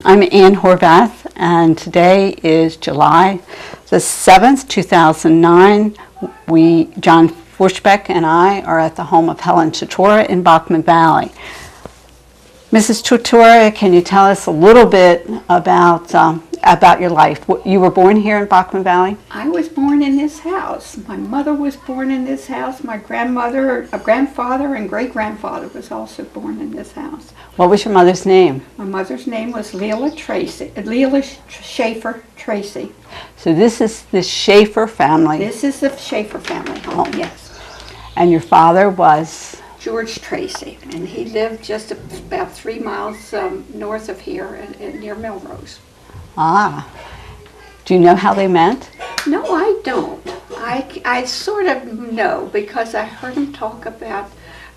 I'm Ann Horvath, and today is July the 7th, 2009. John Forschbeck and I are at the home of Helen Toturo in Backman Valley. Mrs. Toturo, can you tell us a little bit about your life? You were born here in Backman Valley? I was born in this house. My mother was born in this house. My grandfather, and great-grandfather was also born in this house. What was your mother's name? My mother's name was Leila Schaefer Tracy. So this is the Schaefer family. This is the Schaefer family home, yes. And your father was? George Tracy, and he lived just about 3 miles north of here near Melrose. Ah. Do you know how they met? No, I don't. I sort of know because I heard him talk about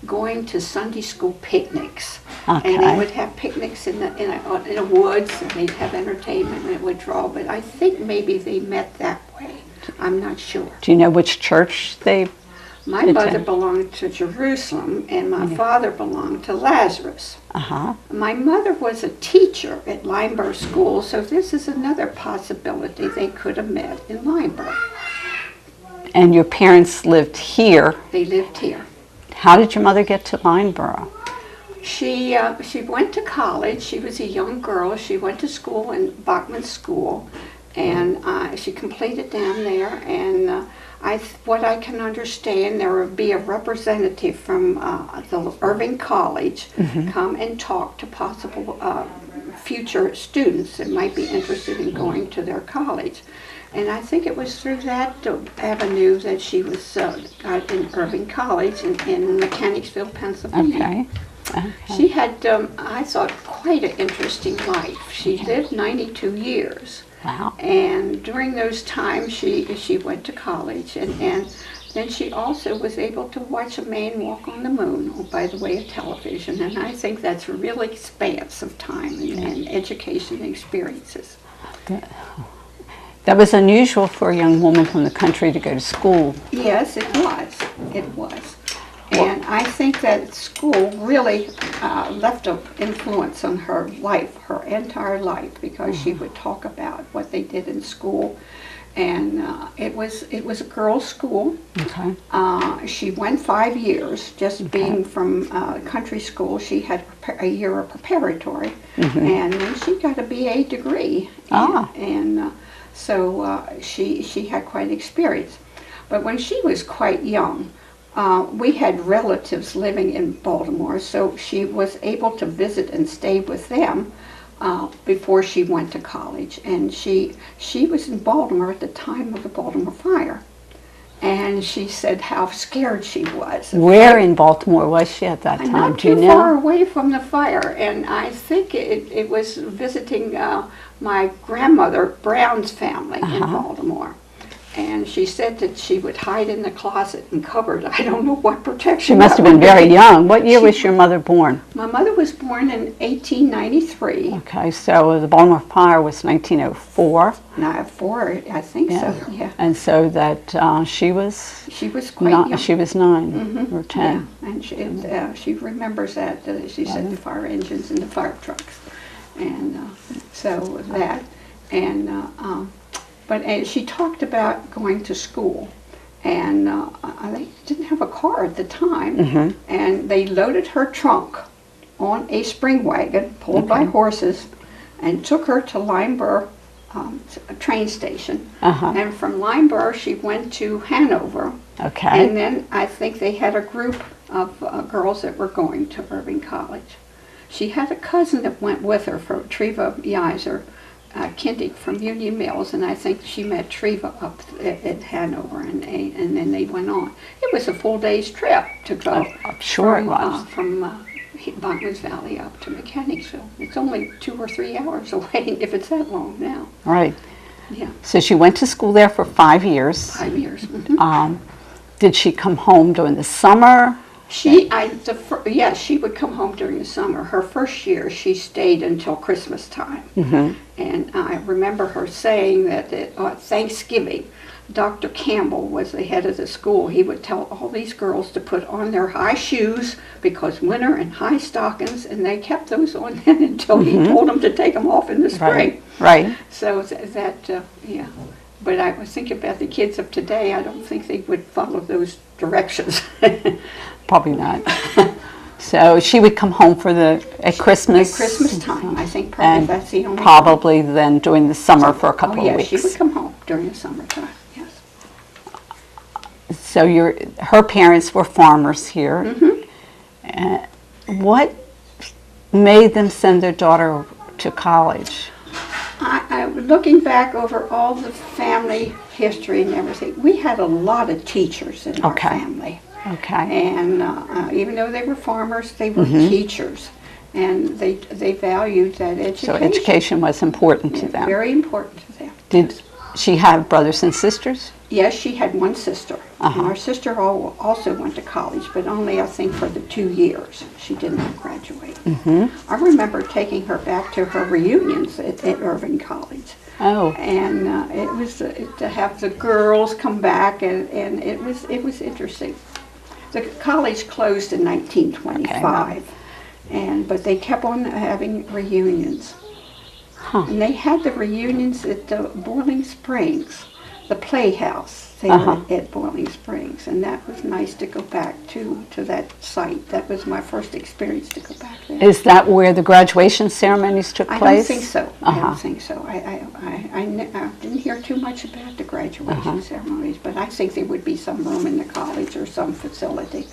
going to Sunday school picnics. Okay. And they would have picnics in the woods, and they'd have entertainment, and it would draw. But I think maybe they met that way. I'm not sure. Do you know which church they My mother belonged to Jerusalem, and my father belonged to Lazarus. Uh-huh. My mother was a teacher at Lineburg School, so this is another possibility they could have met in Lineburg. And your parents lived here. They lived here. How did your mother get to Lineborough? She went to college. She was a young girl. She went to school in Bachman School, and she completed down there. And what I can understand, there would be a representative from the Irving College come and talk to possible future students that might be interested in going to their college. And I think it was through that avenue that she was got in Irving College in Mechanicsville, Pennsylvania. Okay. She had, I thought, quite an interesting life. She lived 92 years. Wow. And during those times, she went to college, and then she also was able to watch a man walk on the moon by the way of television. And I think that's a real expanse of time and education experiences. That was unusual for a young woman from the country to go to school. Yes, it was. It was. And I think that school really left an influence on her life, her entire life, because she would talk about what they did in school. And it was a girls' school. Okay. She went 5 years, just being from country school. She had a year of preparatory, and then she got a BA degree. And so she had quite experience. But when she was quite young, we had relatives living in Baltimore, so she was able to visit and stay with them before she went to college. And she was in Baltimore at the time of the Baltimore fire. And she said how scared she was. Where in Baltimore was she at that time? Not Do you too know? far away from the fire. And I think it was visiting my grandmother Brown's family in Baltimore. And she said that she would hide in the closet and cupboard. I don't know what protection. She must have been very young. What year was your mother born? My mother was born in 1893. Okay, so the Baltimore fire was 1904. No, 4, I think so. Yeah. And so that she was. She was quite young. She was 9 or 10. Yeah. And she remembers that. She said the fire engines and the fire trucks, and so that and. But she talked about going to school, and they didn't have a car at the time, and they loaded her trunk on a spring wagon pulled by horses and took her to Lineburg train station. And from Lineburg, she went to Hanover. Okay. And then I think they had a group of girls that were going to Irving College. She had a cousin that went with her, for Treva Yeiser, Kindig from Union Mills, and I think she met Treva up at Hanover, and then they went on. It was a full day's trip to go I'm sure it was. From Backman Valley up to Mechanicsville. It's only 2 or 3 hours away, if it's that long now. Right. Yeah. So she went to school there for 5 years. 5 years. Did she come home during the summer? She would come home during the summer. Her first year, she stayed until Christmas time. And I remember her saying that at Thanksgiving, Dr. Campbell was the head of the school. He would tell all these girls to put on their high shoes because winter and high stockings, and they kept those on then until he told them to take them off in the spring. Right. So yeah. But I was thinking about the kids of today. I don't think they would follow those directions. Probably not. So she would come home at Christmas. At Christmas time, I think probably that's the only probably then during the summer for a couple of weeks. She would come home during the summertime, yes. So her parents were farmers here. What made them send their daughter to college? Looking back over all the family history and everything, we had a lot of teachers in our family. Okay. And even though they were farmers, they were teachers, and they valued that education. So education was important to them. Very important to them. Did she have brothers and sisters? Yes, she had one sister. And our sister also went to college, but only, I think, for the 2 years. She did not graduate. I remember taking her back to her reunions at Irving College. Oh. And it was to have the girls come back, and it was interesting. The college closed in 1925, but they kept on having reunions. And they had the reunions at Boiling Springs, the Playhouse. They were at Boiling Springs, and that was nice to go back to that site. That was my first experience to go back there. Is that where the graduation ceremonies took place? I don't think so. I don't think so. I didn't hear too much about the graduation ceremonies, but I think there would be some room in the college or some facility.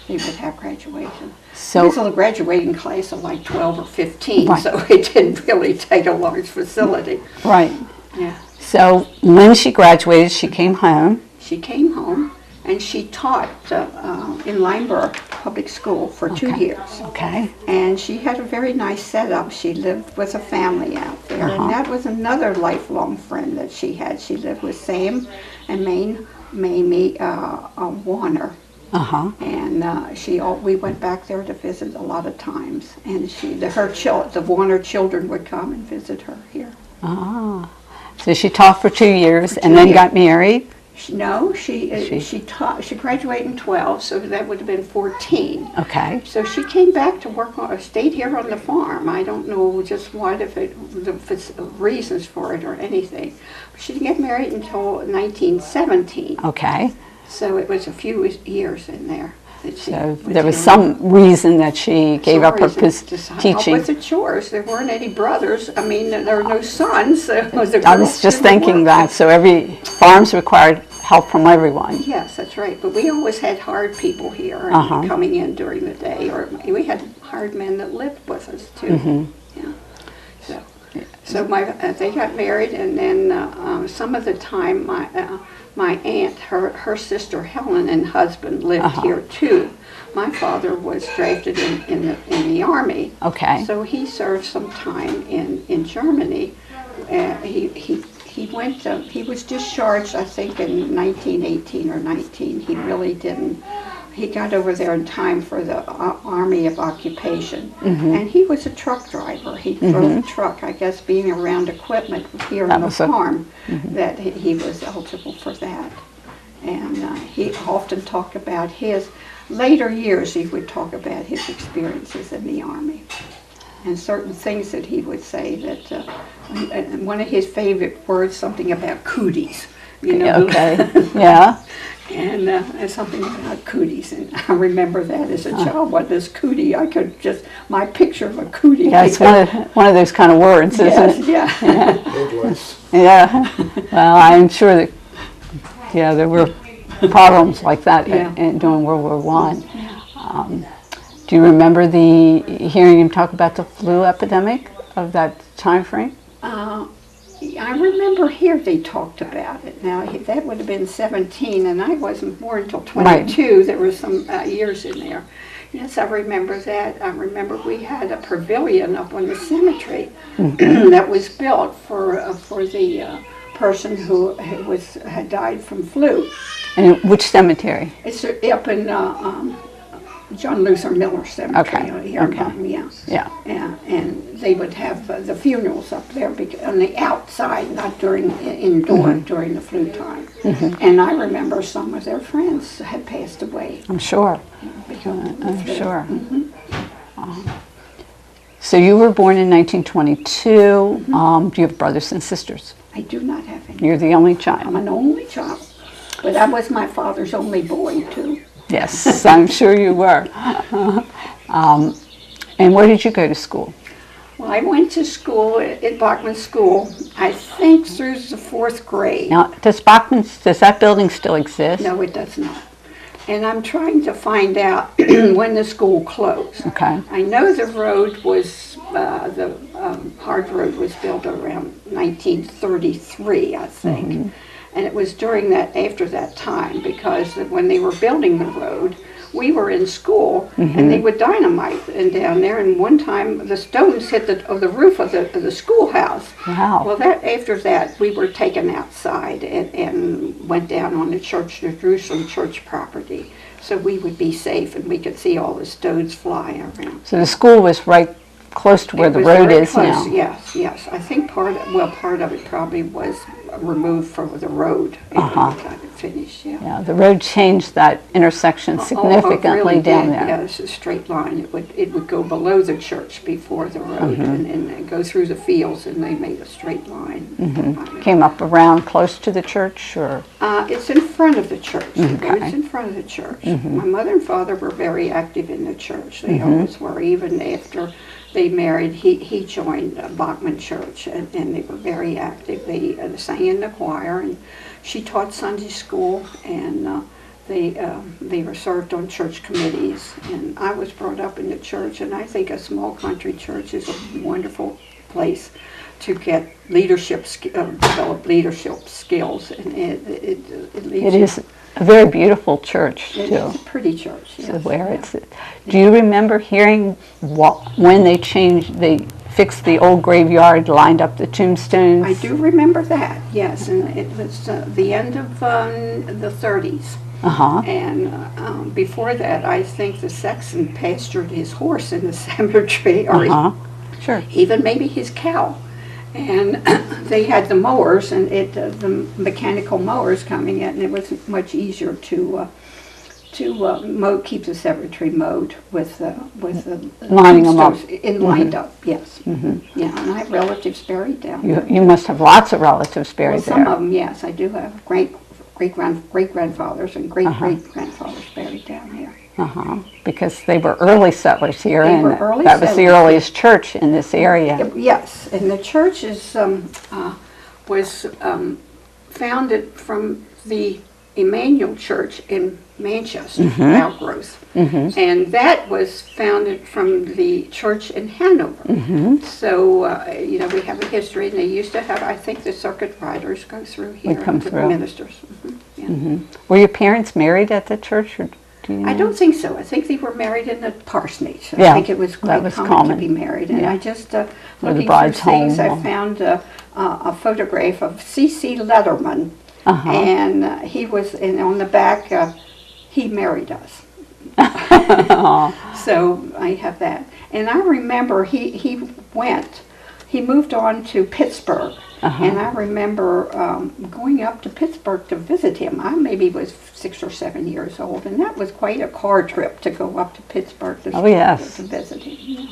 They would have graduation. So it was a graduating class of like 12 or 15, so it didn't really take a large facility. Right. Yeah. So when she graduated, she came home. She came home, and she taught in Lineburg Public School for 2 years. Okay. And she had a very nice setup. She lived with a family out there, and that was another lifelong friend that she had. She lived with Sam and Mamie Warner. And we went back there to visit a lot of times, and the Warner children would come and visit her here. So she taught for 2 years and then got married? No, she graduated in 12, so that would have been 14. Okay. So she came back to work stayed here on the farm. I don't know just what, if it's reasons for it or anything. She didn't get married until 1917. Okay. So it was a few years in there. So there was some reason that she gave up her teaching. With the chores. There weren't any brothers. I mean, there were no sons. So I was just thinking that. So farms required help from everyone. Yes, that's right. But we always had hired people here coming in during the day. Or we had hired men that lived with us, too. Yeah. So they got married, and then some of the time my aunt, her sister Helen and husband lived here too. My father was drafted in the army. Okay. So he served some time in Germany. He went. He was discharged, I think, in 1918 or 19. He really didn't. He got over there in time for the Army of Occupation, and he was a truck driver. He drove a truck, I guess, being around equipment here on the farm, that he was eligible for that. And he often talked about his later years. He would talk about his experiences in the Army, and certain things that he would say that. And one of his favorite words, something about cooties. You know. Okay. Yeah. And something about cooties, and I remember that as a child. What is cootie? I could just my picture of a cootie. Yeah, it's one of those kind of words, isn't it? Yeah. Yeah. Well, I'm sure that there were problems like that during World War I. Do you remember hearing him talk about the flu epidemic of that time frame? I remember here they talked about it. Now, that would have been 17, and I wasn't born until 22. Right. There were some years in there. Yes, I remember that. I remember we had a pavilion up on the cemetery that was built for the person who had died from flu. And which cemetery? It's up in John Luther Miller Cemetery Okay, here in okay. Backman, yeah. Yeah. Yeah, and they would have the funerals up there on the outside, not indoor during the flu time. And I remember some of their friends had passed away. I'm sure. Because of the I'm flu. sure. So you were born in 1922. Do you have brothers and sisters? I do not have any. You're the only child. I'm an only child, but I was my father's only boy too. Yes, I'm sure you were. And where did you go to school? Well, I went to school at Backman School, I think through the 4th grade. Now, does that building still exist? No, it does not. And I'm trying to find out when the school closed. Okay. I know the road was, hard road was built around 1933, I think. And it was after that time, because when they were building the road, we were in school, and they would dynamite down there. And one time, the stones hit the roof of the schoolhouse. Wow. Well, after that, we were taken outside and went down on the Jerusalem church property, so we would be safe and we could see all the stones fly around. So the school was right close to where the road is close. now. Yes. I think part of it probably was removed from the road after we got it finished. Yeah. Yeah, the road changed that intersection significantly really down did. there. Yeah, it's a straight line. It would go below the church before the road and go through the fields, and they made a straight line. Came up around close to the church, or? It's in front of the church. The Okay. road's in front of the church. My mother and father were very active in the church. They always were. Even after they married, he joined Backman Church, and they were very active. They sang in the choir, and she taught Sunday school, and they were served on church committees. And I was brought up in the church, and I think a small country church is a wonderful place to get develop leadership skills, and it leads It you- is a very beautiful church, too. It's a pretty church. So Yes. where it's. Do you remember hearing when they fixed the old graveyard, lined up the tombstones? I do remember that, yes, and it was the end of the 30s. And before that, I think the sexton pastured his horse in the cemetery, or Sure. even maybe his cow. And they had the mowers, and the mechanical mowers coming in, and it was much easier to keep the cemetery mowed with the Lining them up. lined up. Yes. Yeah, and I have relatives buried down there. You must have lots of relatives buried Well, some there. of them, yes, I do have great grandfathers and great grandfathers buried down here. Because they were early settlers here, They and were early that was the settlers. earliest church in this area. Yes, and the church was founded from the Emmanuel Church in Manchester, Outgrowth. And that was founded from the church in Hanover. So, we have a history, and they used to have, I think the circuit riders go through here. Would come the through. Ministers. Yeah. Were your parents married at the church? Or do you know? I don't think so. I think they were married in the parsonage. I Yeah, think it was that quite was common common. to be married. And Yeah. I just, the looking through bride's things, home. I found a photograph of C.C. Letterman. And he was, and on the back, he married us. So I have that. And I remember he moved on to Pittsburgh. And I remember going up to Pittsburgh to visit him. I maybe was 6 or 7 years old, and that was quite a car trip to go up to Pittsburgh to visit him.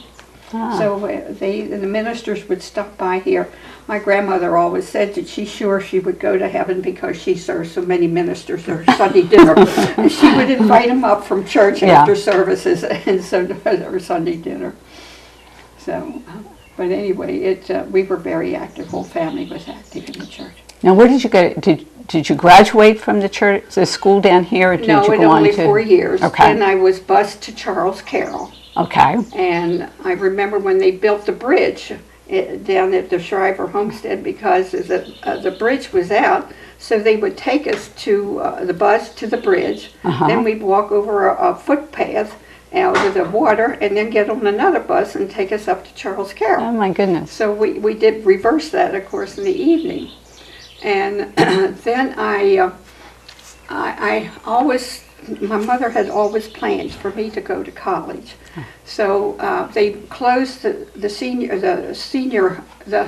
Yeah. So the ministers would stop by here. My grandmother always said that she's sure she would go to heaven because she served so many ministers at her Sunday dinner. And she would invite them up from church after services and so to her Sunday dinner. So, but anyway, we were very active. Whole family was active in the church. Now, where did you go? Did you graduate from the church, the school down here, or did you go on only to? 4 years. Okay. Then I was bused to Charles Carroll. Okay. And I remember when they built the bridge down at the Shriver Homestead, because the bridge was out, so they would take us to the bus to the bridge. Then we'd walk over a footpath out of the water, and then get on another bus and take us up to Charles Carroll. Oh my goodness. So we did reverse that, of course, in the evening. And then I always my mother had always planned for me to go to college. So they closed the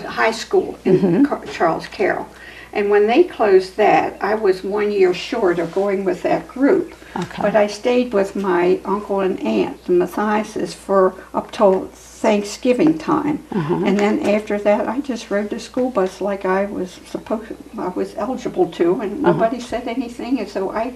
high school in Charles Carroll. And when they closed that, I was 1 year short of going with that group. Okay. But I stayed with my uncle and aunt, the Mathiases, for up till Thanksgiving time. And then after that, I just rode the school bus like I was eligible to, and nobody said anything. And so I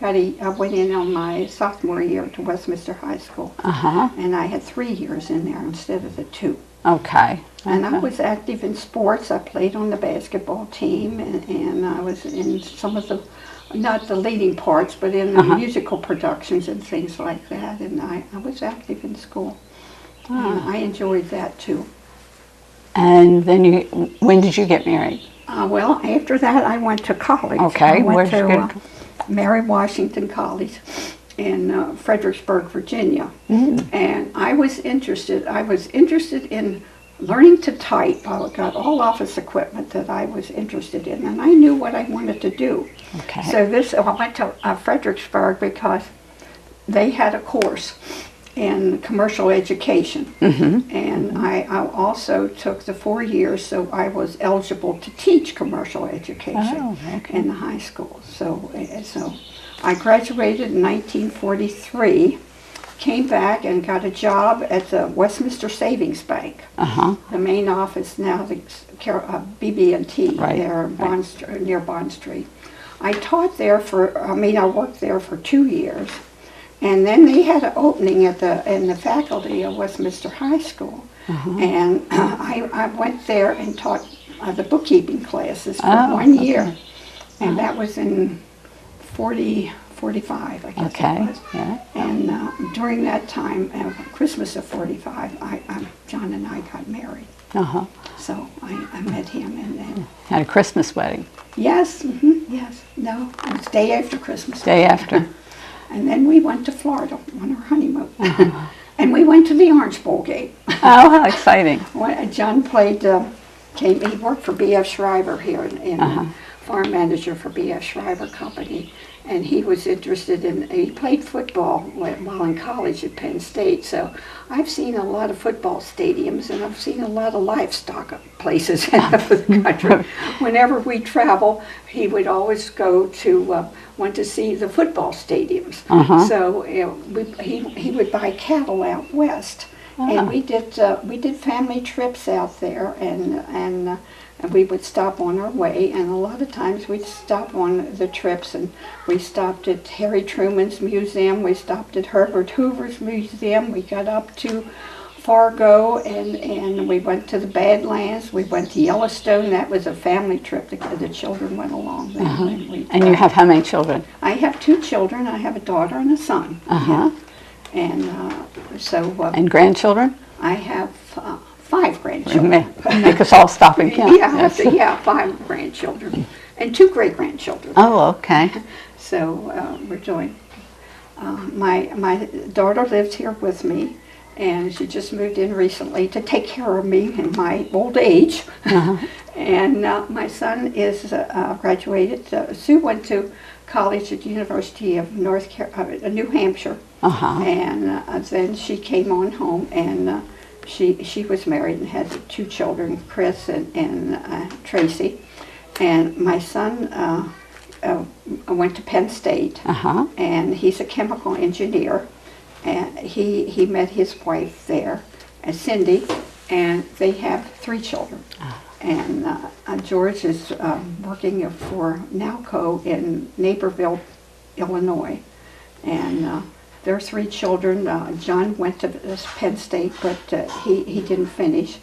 went in on my sophomore year to Westminster High School. And I had 3 years in there instead of the 2. Okay. And I was active in sports. I played on the basketball team, and I was in some of the, not the leading parts, but in the musical productions and things like that. And I was active in school. And I enjoyed that too. And then when did you get married? Well, after that, I went to college. Okay. I went Where'd you to Mary Washington College in Fredericksburg, Virginia. And I was interested in learning to type. I got all office equipment that I was interested in, and I knew what I wanted to do. Okay. So I went to Fredericksburg because they had a course in commercial education. And I also took the 4 years, so I was eligible to teach commercial education in the high school. So I graduated in 1943, came back and got a job at the Westminster Savings Bank. The main office now, the BB&T, there near Bond Street. I taught there I worked there for 2 years. And then they had an opening in the faculty of Westminster High School. And I went there and taught the bookkeeping classes for 1 year. And that was in 45, I guess it was. And during that time, Christmas of 45, John and I got married. So I met him and had a Christmas wedding. Yes, yes. No, it was day after Christmas. Day after. And then we went to Florida on our honeymoon. And we went to the Orange Bowl game. Oh, how exciting. John he worked for B.F. Schreiber here in farm manager for B.F. Schreiber Company. And he was interested he played football while in college at Penn State. So I've seen a lot of football stadiums, and I've seen a lot of livestock places in the country. Whenever we travel, he would always went to see the football stadiums. So he would buy cattle out west. And we did family trips out there, and we would stop on our way, and a lot of times we'd stop on the trips, and we stopped at Harry Truman's Museum, we stopped at Herbert Hoover's Museum, we got up to Fargo, and we went to the Badlands, we went to Yellowstone. That was a family trip. The children went along there. And you have how many children? I have 2 children. I have a daughter and a son. And and grandchildren? I have 5 grandchildren. Make us all stop and count. Yeah, 5 grandchildren and 2 great-grandchildren. Oh, okay. So we're doing. My daughter lives here with me, and she just moved in recently to take care of me in my old age. And my son is graduated. Sue went to college at the University of New Hampshire, and then she came on home, and she was married and had 2 children, Chris and Tracy. And my son went to Penn State, and he's a chemical engineer. And he met his wife there, Cindy, and they have 3 children. And George is working for Nowco in Naperville, Illinois. And there are 3 children. John went to Penn State, but he didn't finish.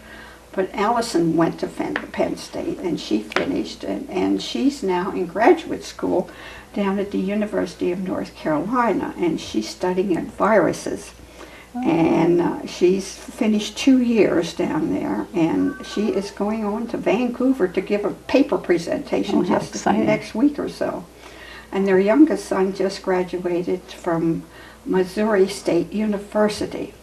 But Allison went to Penn State, and she finished, and she's now in graduate school down at the University of North Carolina, and she's studying viruses. And she's finished 2 years down there, and she is going on to Vancouver to give a paper presentation just next week or so. And their youngest son just graduated from Missouri State University.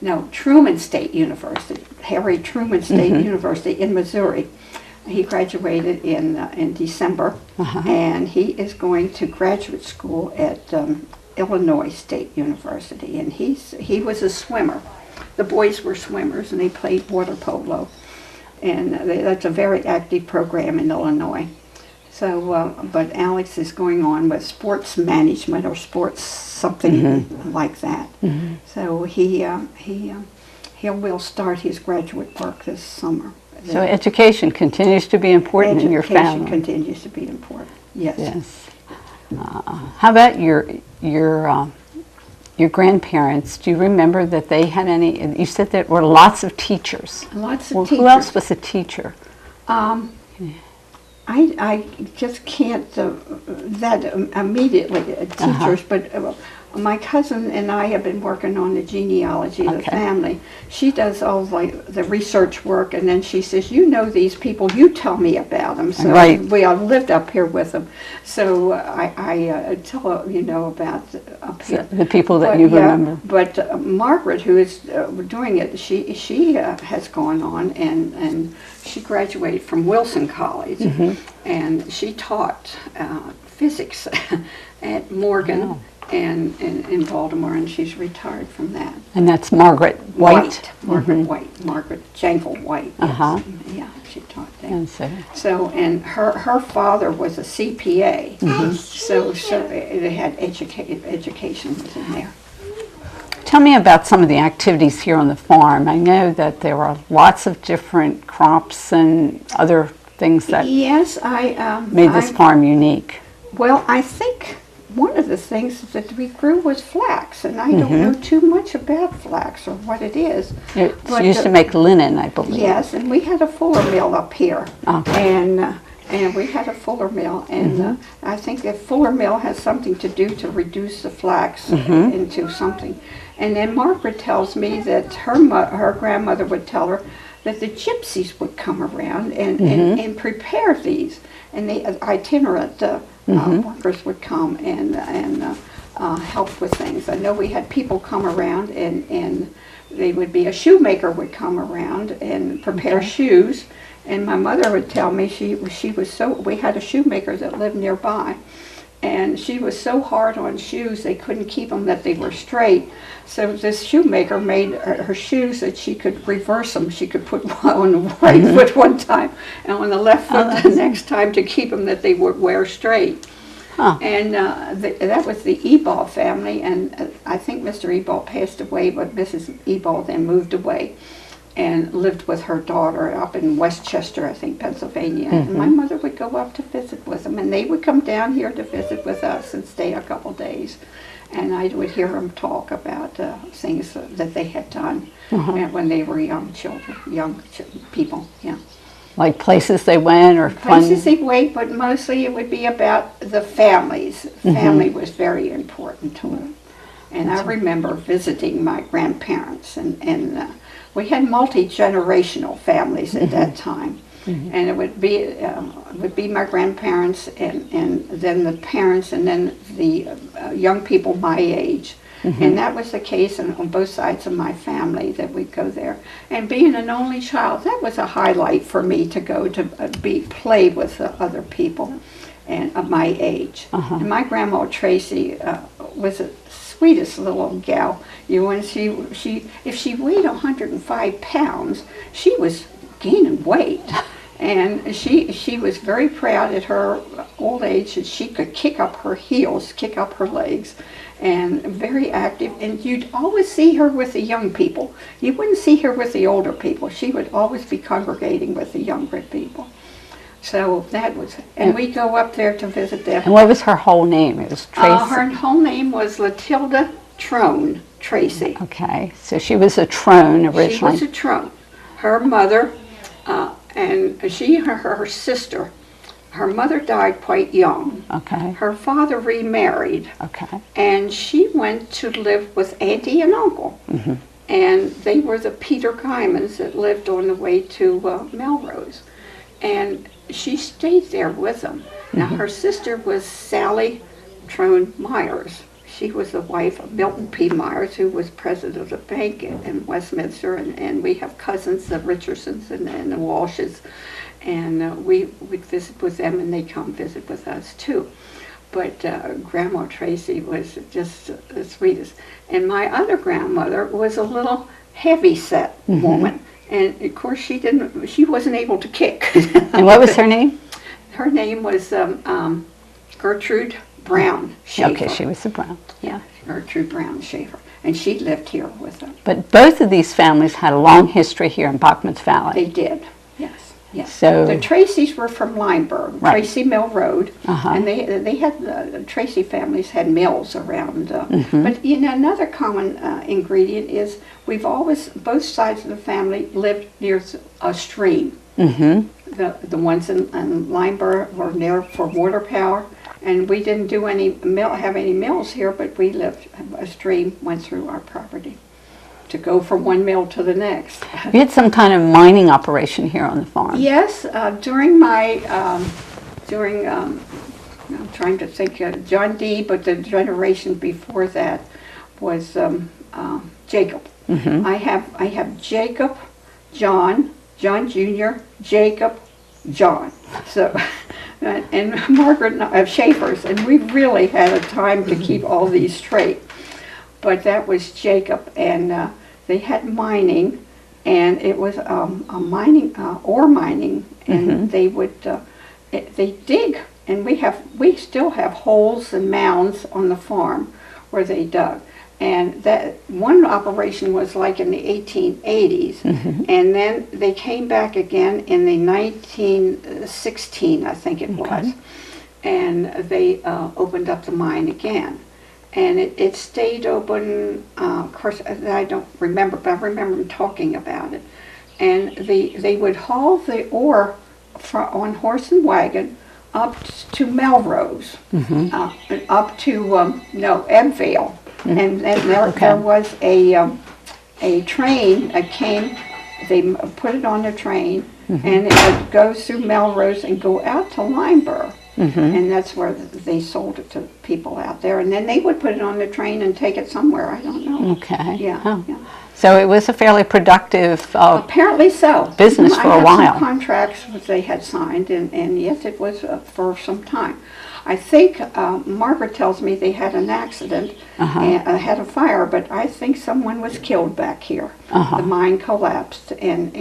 No, Truman State University, Harry Truman State University in Missouri. He graduated in December, and he is going to graduate school at Illinois State University. And he was a swimmer. The boys were swimmers, and they played water polo. And that's a very active program in Illinois. So, but Alex is going on with sports management or sports something like that. So he will start his graduate work this summer. So education continues to be important in your family. Education continues to be important. Yes. Yes. How about your grandparents? Do you remember that they had any? You said there were lots of teachers. Lots of Well, teachers. who else was a teacher? I just can't that immediately teachers, but my cousin and I have been working on the genealogy of the family. She does all the research work, and then she says, "You know these people. You tell me about them." So we have lived up here with them. So I tell her, about up here. The people that you remember. But Margaret, who is doing it, she has gone on and she graduated from Wilson College, and she taught physics at Morgan and in Baltimore, and she's retired from that. And that's Margaret White. Margaret White, Margaret Jankel White. Yes. Yeah, she taught there. So, and her father was a CPA, so it had education was in there. Tell me about some of the activities here on the farm. I know that there are lots of different crops and other things that made this farm unique. Well, I think one of the things that we grew was flax, and I don't know too much about flax or what it is. It used to make linen, I believe. Yes, and we had a fuller mill up here, and we had a fuller mill, and I think the fuller mill has something to do to reduce the flax into something. And then Margaret tells me that her grandmother would tell her that the gypsies would come around and prepare these, and the itinerant workers would come and help with things. I know we had people come around, and they would be a shoemaker would come around and prepare shoes. And my mother would tell me she was we had a shoemaker that lived nearby, and she was so hard on shoes they couldn't keep them that they were straight. So this shoemaker made her shoes that she could reverse them. She could put one on the right foot one time and on the left foot the next time to keep them that they would wear straight. And that was the Ebal family, and I think Mr. Ebal passed away, but Mrs. Ebal then moved away and lived with her daughter up in Westchester, I think, Pennsylvania. And my mother would go up to visit with them, and they would come down here to visit with us and stay a couple days. And I would hear them talk about things that they had done when they were young people, Like places they went or places they went, but mostly it would be about the families. Family was very important to them. And I remember visiting my grandparents, and we had multi-generational families at that time. And it would be my grandparents, and then the parents, and then the young people my age. And that was the case on both sides of my family, that we'd go there. And being an only child, that was a highlight for me, to go to play with other people and of my age. And my grandma Tracy was the sweetest little gal. If she weighed 105 pounds, she was gaining weight. And she was very proud at her old age that she could kick up her heels, kick up her legs, and very active. And you'd always see her with the young people. You wouldn't see her with the older people. She would always be congregating with the younger people. So that was, and we'd go up there to visit them. And what was her whole name? It was Tracy? Her whole name was Latilda Trone Tracy. Okay, so she was a Trone originally. She was a Trone. Her mother, and her sister, her mother died quite young. Okay. Her father remarried. Okay. And she went to live with Auntie and Uncle. And they were the Peter Guymans that lived on the way to Melrose. And she stayed there with them. Now, her sister was Sally Trone Myers. she was the wife of Milton P. Myers, who was president of the bank in Westminster, and we have cousins, the Richardsons and the Walshes, and we would visit with them, and they come visit with us too. But Grandma Tracy was just the sweetest. And my other grandmother was a little heavy-set woman, and of course she wasn't able to kick. And what was her name? Her name was Gertrude Brown Schaefer. Okay, she was the Brown. Yeah, Gertrude Brown Schaefer. And she lived here with them. But both of these families had a long history here in Backman's Valley. They did, yes. Yes. So the Tracys were from Lineburg, right. Tracy Mill Road, and they had the Tracy families had mills around. But another common ingredient is we've always, both sides of the family lived near a stream. The ones in Lineburg were there for water power, and we didn't do have any mills here, but we lived, a stream went through our property to go from one mill to the next. You had some kind of mining operation here on the farm. Yes, during my, I'm trying to think, John D., but the generation before that was Jacob. I have Jacob, John Jr., Jacob, John. So, and Margaret and I have Schaefers, and we really had a time to keep all these straight. But that was Jacob, and they had mining, and it was ore mining, and they would they dig, and we still have holes and mounds on the farm where they dug. And that one operation was like in the 1880s, and then they came back again in the 1916, I think it was, and they opened up the mine again. And it stayed open, of course, I don't remember, but I remember them talking about it. And they would haul the ore on horse and wagon up to Melrose, up to, Ebbvale. And there was a train that came, they put it on the train, and it goes through Melrose and go out to Lineburg. And that's where they sold it to people out there. And then they would put it on the train and take it somewhere. I don't know. Okay. Yeah. So it was a fairly productive apparently so. Business for a while. I had some contracts that they had signed, and yes, it was for some time. I think Margaret tells me they had an accident, and had a fire, but I think someone was killed back here. The mine collapsed, and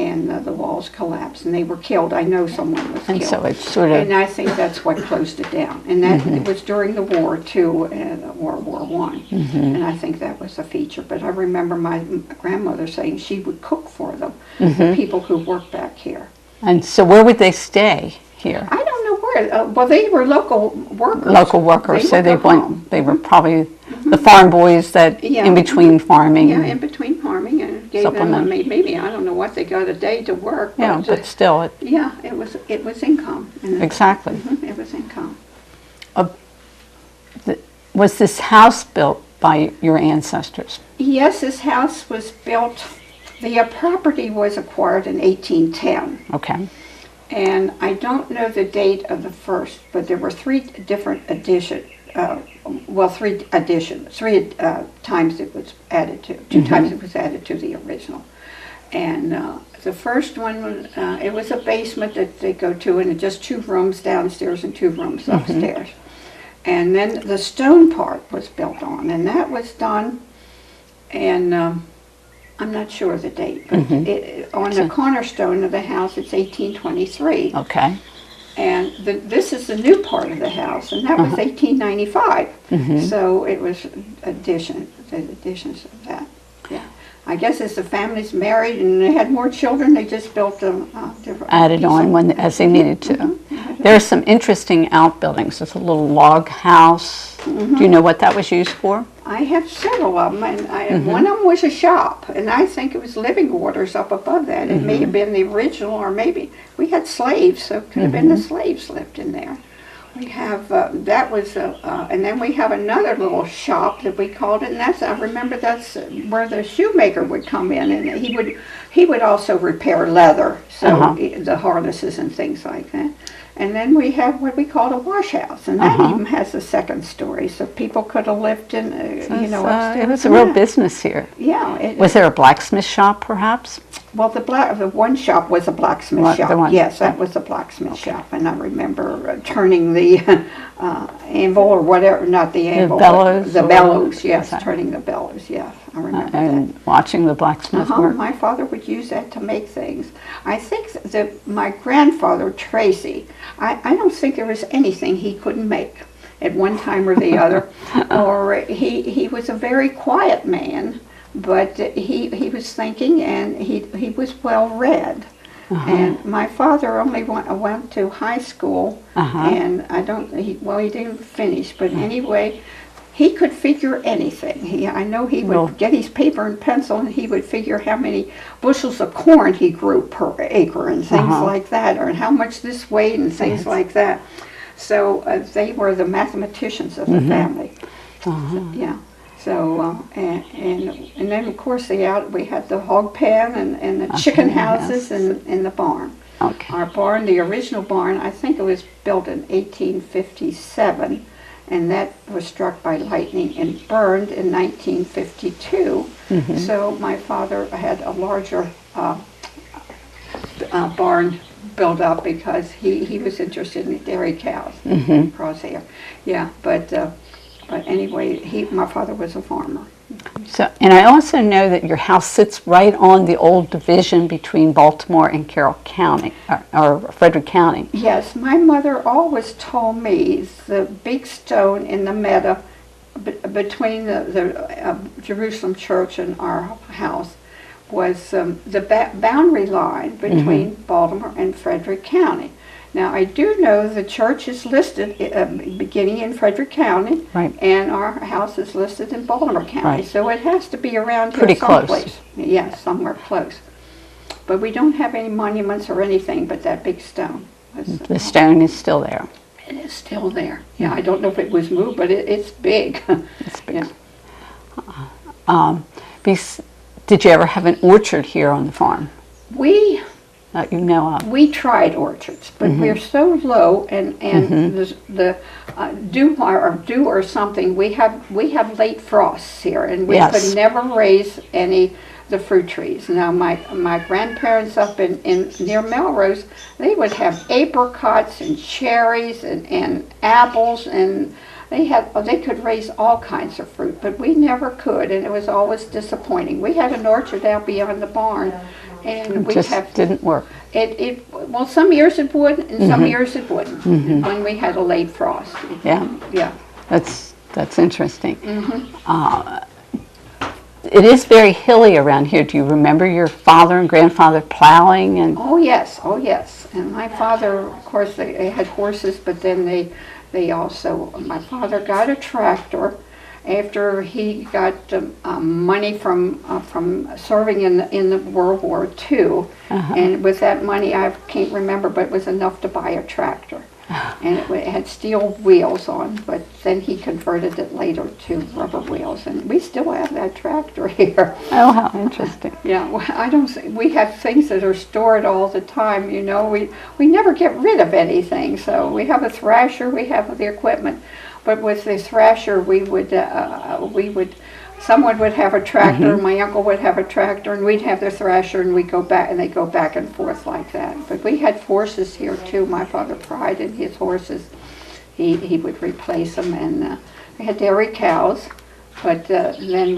the walls collapsed, and they were killed. I know someone was killed. And so it's sort of... And I think that's what closed it down. And that it was during the war, too, World War I. And I think that was a feature. But I remember my grandmother saying she would cook for them, the people who worked back here. And so where would they stay here? I don't know where. Well, they were local workers. Local workers, so they went. Home. They were probably the farm boys that in between farming. Yeah, in between farming, and gave them maybe I don't know what they got a day to work. Yeah, but still, it was income. Exactly. It was income. Was this house built by your ancestors? Yes, this house was built. The property was acquired in 1810. Okay. And I don't know the date of the first, but there were three different additions. Three times it was added to. Two times it was added to the original. And the first one, it was a basement that they go to, and just 2 rooms downstairs and 2 rooms upstairs. And then the stone part was built on, and that was done, and I'm not sure of the date, but on the cornerstone of the house, it's 1823. Okay. And this is the new part of the house, and that was 1895. So it was additions of that. Yeah. I guess as the families married and they had more children, they just built them different. Added on as they needed to. There are some interesting outbuildings. There's a little log house. Do you know what that was used for? I have several of them, and one of them was a shop, and I think it was living quarters up above that. It may have been the original, or maybe we had slaves, so it could have been the slaves lived in there. We have, that was, and then we have another little shop that we called it, and I remember that's where the shoemaker would come in, and he would also repair leather, so the harnesses and things like that. And then we have what we call a wash house, and that even has a second story, so people could have lived in, upstairs. It was a real business here. Yeah. Was there a blacksmith shop, perhaps? Well, the one shop was a blacksmith shop. Yes, that was a blacksmith shop, and I remember turning the anvil or whatever, not the anvil, bellows. The bellows, yes, turning the bellows, yes, I remember and that. watching the blacksmith work. My father would use that to make things. I think that my grandfather, Tracy, I don't think there was anything he couldn't make at one time or the other. Or he was a very quiet man, but he was thinking, and he was well read. And my father only went to high school, and he didn't finish, but anyway, he could figure anything. I know he would get his paper and pencil, and he would figure how many bushels of corn he grew per acre and things like that, or how much this weighed and things like that. So they were the mathematicians of the family. Yeah. So and then of course we had the hog pen and the chicken houses and the barn. Okay. Our barn, the original barn, I think it was built in 1857, and that was struck by lightning and burned in 1952. So my father had a larger barn built up because he was interested in dairy cows across here. Yeah, but anyway, my father was a farmer. So, and I also know that your house sits right on the old division between Baltimore and Carroll County, or Frederick County. Yes, my mother always told me the big stone in the meadow between the Jerusalem church and our house was the boundary line between Baltimore and Frederick County. Now, I do know the church is listed beginning in Frederick County, and our house is listed in Baltimore County, so it has to be around here someplace. Yes, somewhere close. But we don't have any monuments or anything but that big stone. The stone is still there. It is still there. Yeah, I don't know if it was moved, but it's big. It's big. Yeah. Did you ever have an orchard here on the farm? You know of? We tried orchards, but we're so low, and the dew or something. We have late frosts here, and we could never raise the fruit trees. Now my grandparents up in near Melrose, they would have apricots and cherries and apples, and they could raise all kinds of fruit, but we never could, and it was always disappointing. We had an orchard out beyond the barn. And it didn't work. Well, some years it would, and some years it wouldn't. When we had a late frost. Yeah. That's interesting. It is very hilly around here. Do you remember your father and grandfather plowing? Oh yes. And my father, of course, they had horses, but then they also. My father got a tractor after he got money from serving in the World War II, and with that money, I can't remember, but it was enough to buy a tractor, and it had steel wheels on. But then he converted it later to rubber wheels, and we still have that tractor here. Oh, how interesting! Yeah, well, we have things that are stored all the time. You know, we never get rid of anything. So we have a thrasher, we have the equipment. But with the thrasher, someone would have a tractor, my uncle would have a tractor, and we'd have the thrasher, and we'd go back, and they'd go back and forth like that. But we had horses here too. My father pride in his horses. He would replace them, and we had dairy cows. But then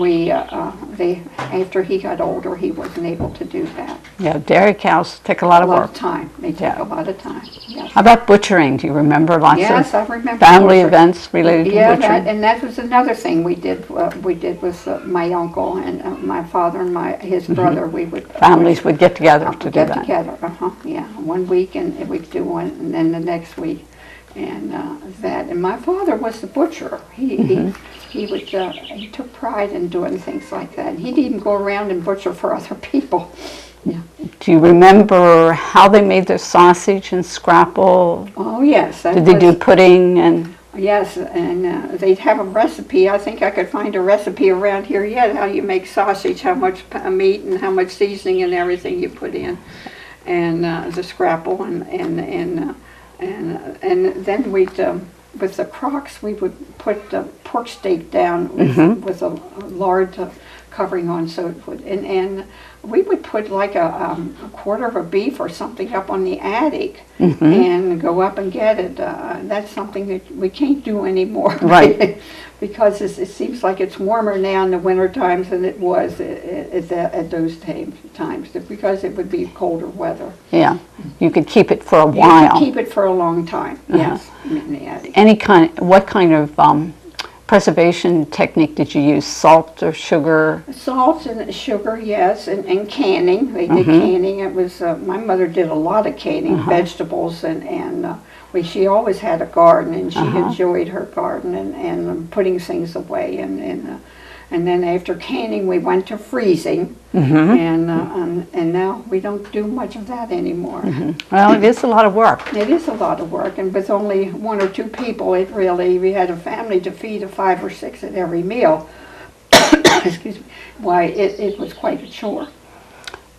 after he got older, he wasn't able to do that. Yeah, dairy cows take a lot of work. They take a lot of time. Yes. How about butchering? Do you remember lots of I remember family events related to butchering? And that was another thing we did. We did with my uncle and my father and his brother. We would families would get together to do that. Get together. Yeah, 1 week, and we'd do one, and then the next week, and that. And my father was the butcher. He took pride in doing things like that. And he'd even go around and butcher for other people. Yeah. Do you remember how they made their sausage and scrapple? Oh yes. Did they do pudding and? Yes, and they'd have a recipe. I think I could find a recipe around here yet. How you make sausage, how much meat and how much seasoning and everything you put in, and the scrapple and And then we'd with the crocks we would put the pork steak down with a lard covering on, so it would, and we would put like a quarter of a beef or something up on the attic and go up and get it. That's something that we can't do anymore. Right. Because it seems like it's warmer now in the winter times than it was at those times, because it would be colder weather. Yeah, you could keep it for a You while. could keep it for a long time, yes, in the attic. What kind of preservation technique did you use? Salt or sugar? Salt and sugar, yes, and canning. They did canning. It was my mother did a lot of canning, vegetables, and she always had a garden, and she enjoyed her garden and putting things away. And then after canning, we went to freezing, and now we don't do much of that anymore. Well, it is a lot of work. It is a lot of work, and with only 1 or 2 people, we had a family to feed of 5 or 6 at every meal. Excuse me. Why, it was quite a chore.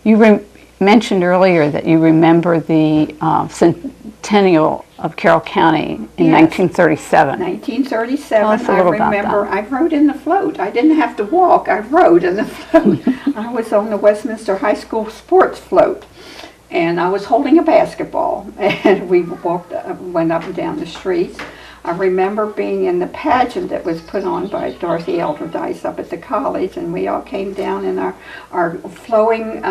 You mentioned earlier that you remember the centennial of Carroll County in 1937. 1937, Tell us a I little about remember that. I rode in the float. I didn't have to walk, I rode in the float. I was on the Westminster High School sports float, and I was holding a basketball, and we went up and down the streets. I remember being in the pageant that was put on by Dorothy Elderdice up at the college, and we all came down in our flowing,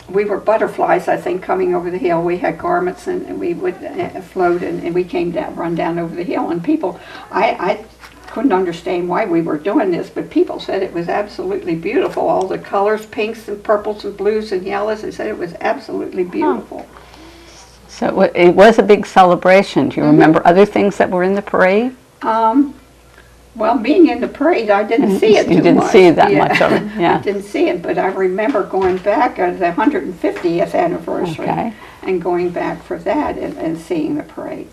we were butterflies, I think, coming over the hill. We had garments, and we would float, and we came down, run down over the hill, and people, I couldn't understand why we were doing this, but people said it was absolutely beautiful. All the colors, pinks and purples and blues and yellows, they said it was absolutely beautiful. So it was a big celebration. Do you remember other things that were in the parade? Well, being in the parade, I didn't see it too much. You didn't see that much of it, yeah. I didn't see it, but I remember going back at the 150th anniversary and going back for that and seeing the parade.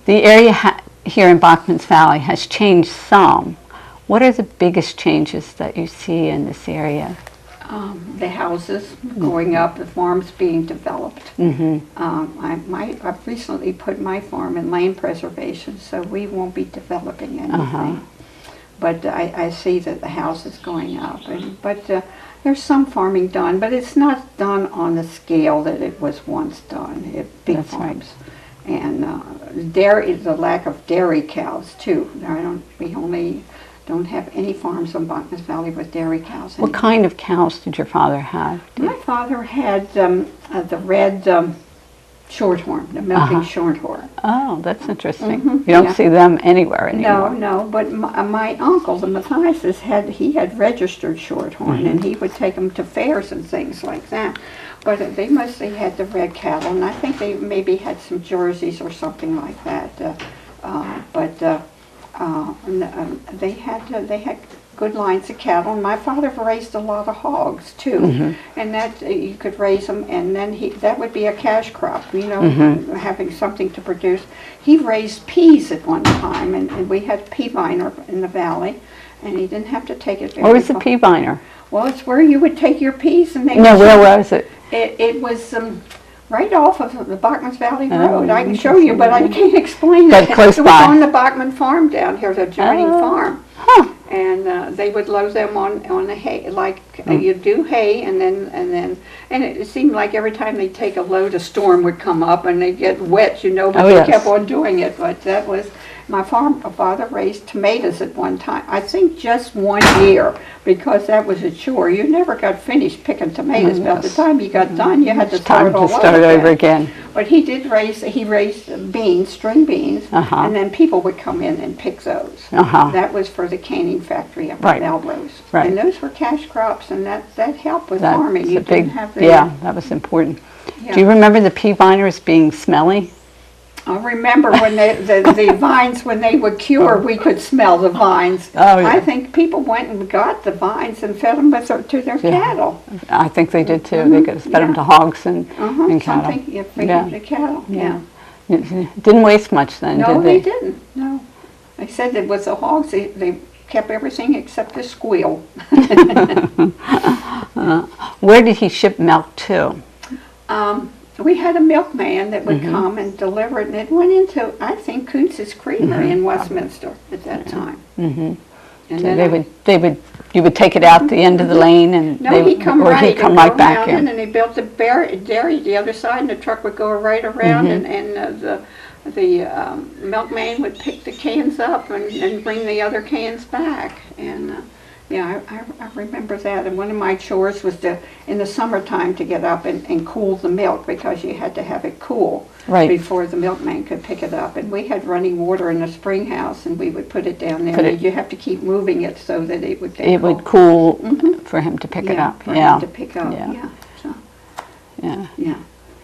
The area here in Backman's Valley has changed some. What are the biggest changes that you see in this area? The houses going up, the farms being developed. I've recently put my farm in land preservation, so we won't be developing anything. But I see that the house is going up. But there's some farming done, but it's not done on the scale that it was once done at big farms. Right. And the lack of dairy cows too. We only don't have any farms on Backman Valley with dairy cows anymore. What kind of cows did your father have? My father had the red shorthorn, the milking shorthorn. Oh, that's interesting. You don't see them anywhere anymore. No, but my uncle, the Matthias, he had registered shorthorn, and he would take them to fairs and things like that. But they mostly had the red cattle, and I think they maybe had some jerseys or something like that. They had good lines of cattle, and my father raised a lot of hogs too, and that you could raise them, and then that would be a cash crop, having something to produce. He raised peas at one time, and we had a pea viner in the valley, and he didn't have to take it very far. Where was the pea viner? Well, it's where you would take your peas and they where was it? It was right off of the Backman Valley Road. I can show you, but I can't explain it. But close it was on the Backman farm down here, the adjoining farm. And they would load them on the hay, like you do hay, and it seemed like every time they take a load, a storm would come up and they'd get wet, but they kept on doing it. But that was, my father raised tomatoes at one time, I think just 1 year, because that was a chore. You never got finished picking tomatoes. By the time you got done, you had to start all over again. But he raised beans, string beans, and then people would come in and pick those. That was for the canning factory up at Melrose. And those were cash crops, and that helped with farming. You didn't have the, that was important. Do you remember the pea viners being smelly? I remember when the vines, when they would cure, we could smell the vines. I think people went and got the vines and fed them to their cattle. I think they did too. They could fed them to hogs and cattle. The cattle, Didn't waste much then, did they? No, they didn't. No. They said that with the hogs, they kept everything except the squeal. Where did he ship milk to? We had a milkman that would come and deliver it, and it went into, I think, Kuntz's Creamery in Westminster at that time. And So then you would take it out the end of the lane, and no, he'd come he'd come right back in. and he built the dairy the other side, and the truck would go right around, and the milkman would pick the cans up and bring the other cans back. And yeah, I remember that. And one of my chores was in the summertime to get up and cool the milk, because you had to have it cool before the milkman could pick it up. And we had running water in the spring house, and we would put it down there. And you have to keep moving it so that it would get would cool for him to pick it up. For him to pick up. Yeah.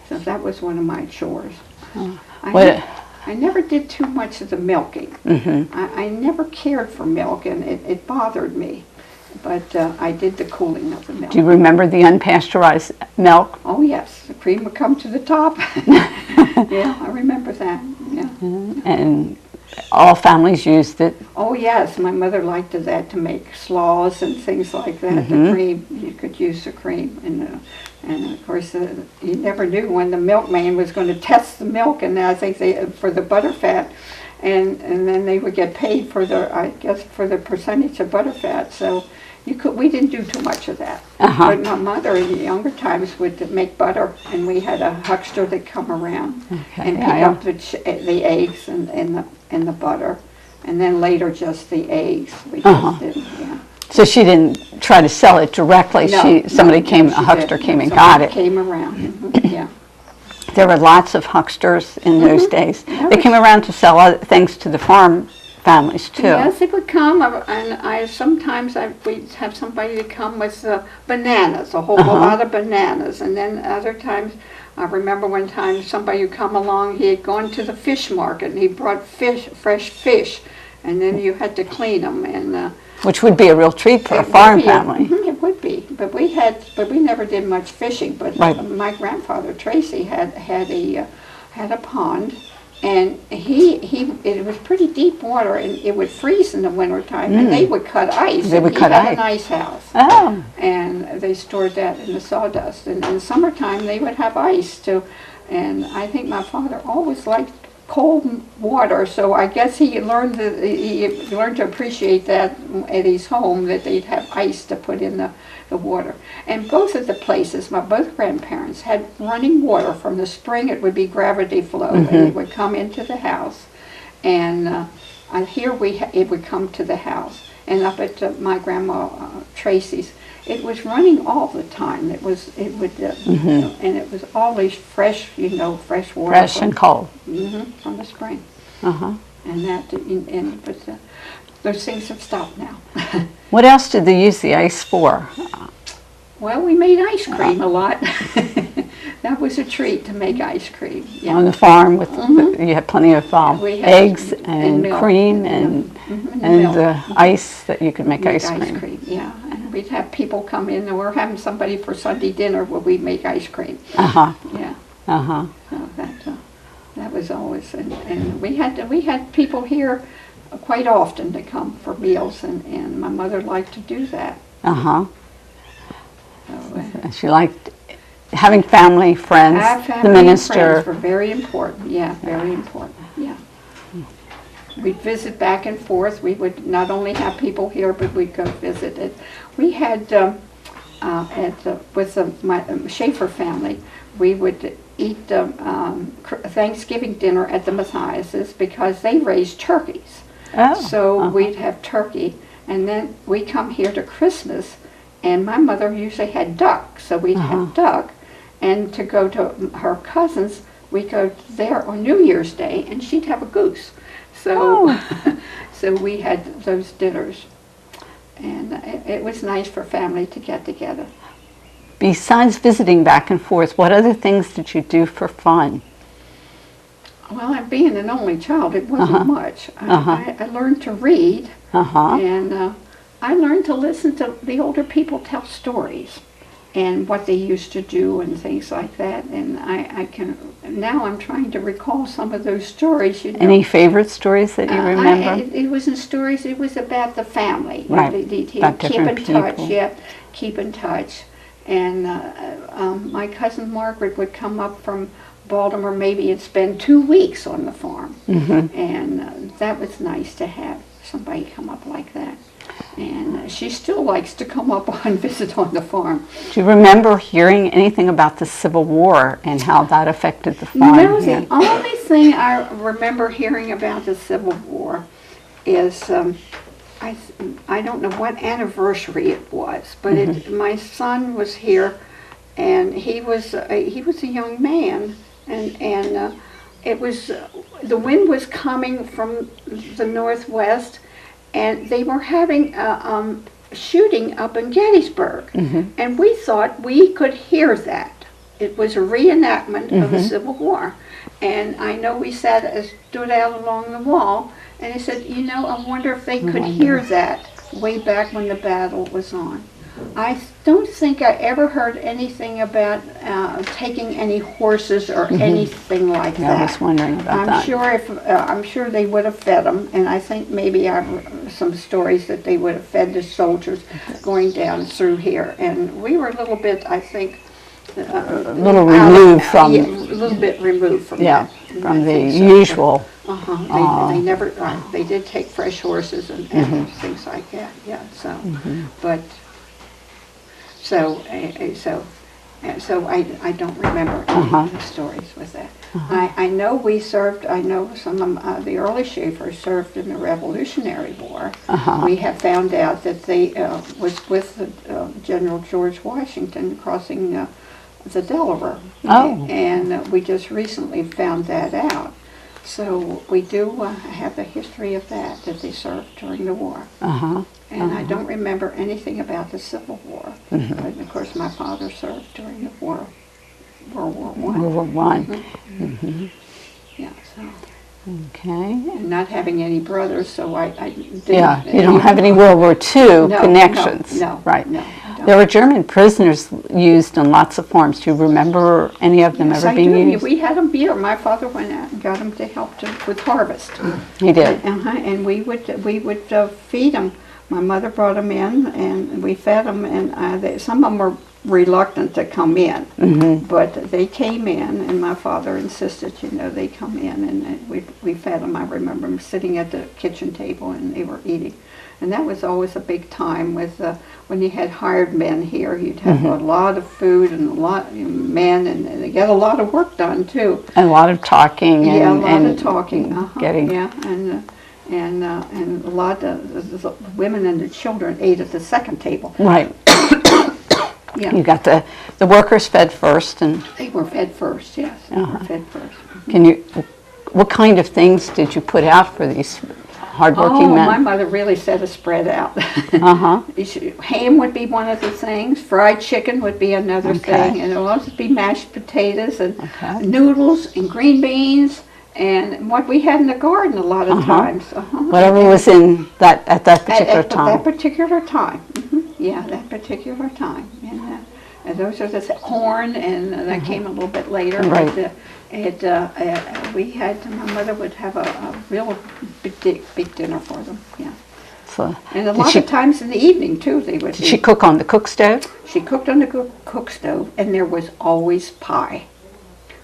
So that was one of my chores. I never did too much of the milking. I never cared for milk, and it bothered me. But I did the cooling of the milk. Do you remember the unpasteurized milk? Oh yes, the cream would come to the top. Yeah, I remember that. Yeah. And all families used it. Oh yes, my mother liked that to make slaws and things like that. The cream, you could use the cream, and of course you never knew when the milkman was going to test the milk, and I think for the butterfat, and then they would get paid for for the percentage of butterfat. So we didn't do too much of that. But my mother in the younger times would make butter, and we had a huckster that come around and pick up the eggs and the butter, and then later just the eggs. We just did, So she didn't try to sell it directly. No, a huckster came and got it. Came around. Yeah. There were lots of hucksters in those days. They came around to sell other things to the farm families too. Yes, it would come, and sometimes we'd have somebody to come with bananas, a whole lot of bananas, and then other times, I remember one time somebody would come along. He had gone to the fish market, and he brought fresh fish, and then you had to clean them, and which would be a real treat for a farm family. It would be, but we never did much fishing. But my grandfather Tracy had a pond. And it was pretty deep water, and it would freeze in the wintertime, and they would cut ice. He had an ice house. Oh. And they stored that in the sawdust. And in the summertime, they would have ice too. And I think my father always liked cold water, so I guess he learned to appreciate that at his home, that they'd have ice to put in the water. And both of the places, both grandparents had running water from the spring. It would be gravity flow, and it would come into the house. And here it would come to the house. And up at my grandma Tracy's, it was running all the time. And it was always fresh, fresh water. Fresh and cold. From the spring. But those things have stopped now. What else did they use the ice for? Well, we made ice cream a lot. That was a treat to make ice cream. Yeah. On the farm, you had plenty of eggs and cream and ice that you could make ice cream. Yeah, and we'd have people come in, and we're having somebody for Sunday dinner where we'd make ice cream. Yeah. So that was always, and we had people here quite often to come for meals, and my mother liked to do that. So, she liked having family, friends, the minister. Friends were very important. Yeah, very important. Yeah. We'd visit back and forth. We would not only have people here, but we'd go visit it. We had with my Schaefer family, we would eat Thanksgiving dinner at the Matthias's, because they raised turkeys. So we'd have turkey, and then we come here to Christmas, and my mother usually had duck, so we'd have duck. And to go to her cousins, we'd go there on New Year's Day, and she'd have a goose. So, so we had those dinners, and it was nice for family to get together. Besides visiting back and forth, what other things did you do for fun? Well, being an only child, it wasn't much. I learned to read, and I learned to listen to the older people tell stories and what they used to do and things like that. And now I'm trying to recall some of those stories. Any favorite stories that you remember? It wasn't stories, it was about the family. Right, Keep in touch. And my cousin Margaret would come up from Baltimore maybe and spend 2 weeks on the farm. And that was nice to have somebody come up like that. And she still likes to come up and visit on the farm. Do you remember hearing anything about the Civil War and how that affected the farm? The only thing I remember hearing about the Civil War is, I don't know what anniversary it was, but my son was here, and he was a young man, and it was the wind was coming from the northwest, and they were having shooting up in Gettysburg, and we thought we could hear that. It was a reenactment of the Civil War, and I know we stood out along the wall, and he said, you know, I wonder if they could hear that way back when the battle was on. I don't think I ever heard anything about taking any horses or anything like that. I was wondering about that. I'm sure they would have fed them, and I think maybe I've some stories that they would have fed the soldiers going down through here. And we were a little bit, I think, a little removed from. Yeah, a little bit removed from that. From the usual. They never. They did take fresh horses and things like that. Yeah. So, but. So I don't remember any the stories with that. I know we served. I know some of the early Schaefers served in the Revolutionary War. We have found out that they was with General George Washington crossing the Delaware, and we just recently found that out. So we do have the history of that they served during the war. And I don't remember anything about the Civil War. But of course, my father served during the war, World War I. World War I. Yeah, so. Okay. And not having any brothers, so I didn't. Yeah, you don't have any World War II connections. No, right. No. There were German prisoners used in lots of farms. Do you remember any of them ever being used? We had them here. My father went out and got them to help with harvest. He did. And we would feed them. My mother brought them in, and we fed them. And some of them were reluctant to come in, but they came in, and my father insisted, they come in, and we fed them. I remember them sitting at the kitchen table, and they were eating. And that was always a big time with when you had hired men here. You'd have a lot of food and a lot of men, and they get a lot of work done too. And a lot of talking. Yeah, a lot of talking. Getting. Yeah, and a lot of the women and the children ate at the second table. Right. Yeah. You got the workers fed first, and they were fed first. Yes, they were fed first. What kind of things did you put out for these hardworking men? My mother really set a spread out. Ham would be one of the things. Fried chicken would be another thing, and it would also be mashed potatoes and noodles and green beans and what we had in the garden a lot of times. Whatever was in that at that particular time. At that particular time. Yeah, that particular time. And those are the corn, and that came a little bit later. Right. We had, my mother would have a real big dinner for them, yeah. So and a lot of times in the evening, too, they would. Did she cook on the cook stove? She cooked on the cook stove, and there was always pie.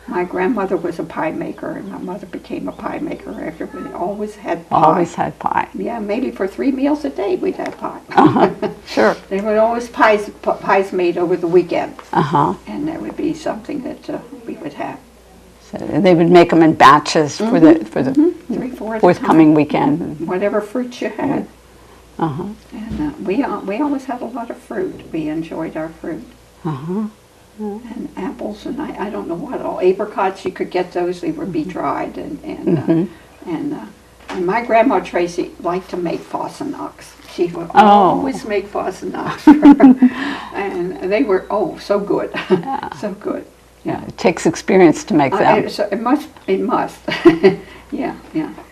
My grandmother was a pie maker, and my mother became a pie maker after. We always had pie. Always had pie. Yeah, maybe for 3 meals a day we'd have pie. Sure. There were always pies made over the weekend. And that would be something that we would have. So they would make them in batches for the 3-4 forthcoming weekend. Whatever fruits you had. And we always had a lot of fruit. We enjoyed our fruit. And apples, and I don't know what all. Apricots, you could get those. They would be dried, and my grandma Tracy liked to make Fossenocks. She would always make Fossenocks, and they were so good, so good. Yeah, it takes experience to make them. It must. Yeah.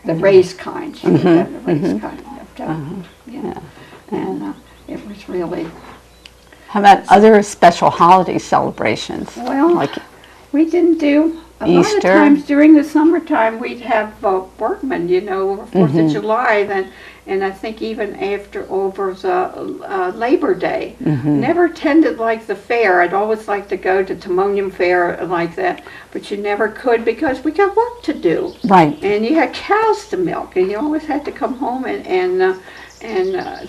The raised kind. She would have the raised kind. And it was really. How about other special holiday celebrations? Well, we didn't do A lot of times during the summertime, we'd have workmen, you know, over 4th of July, then, and I think even over the Labor Day. Never attended like the fair. I'd always like to go to Timonium Fair like that, but you never could because we got work to do. Right. And you had cows to milk, and you always had to come home and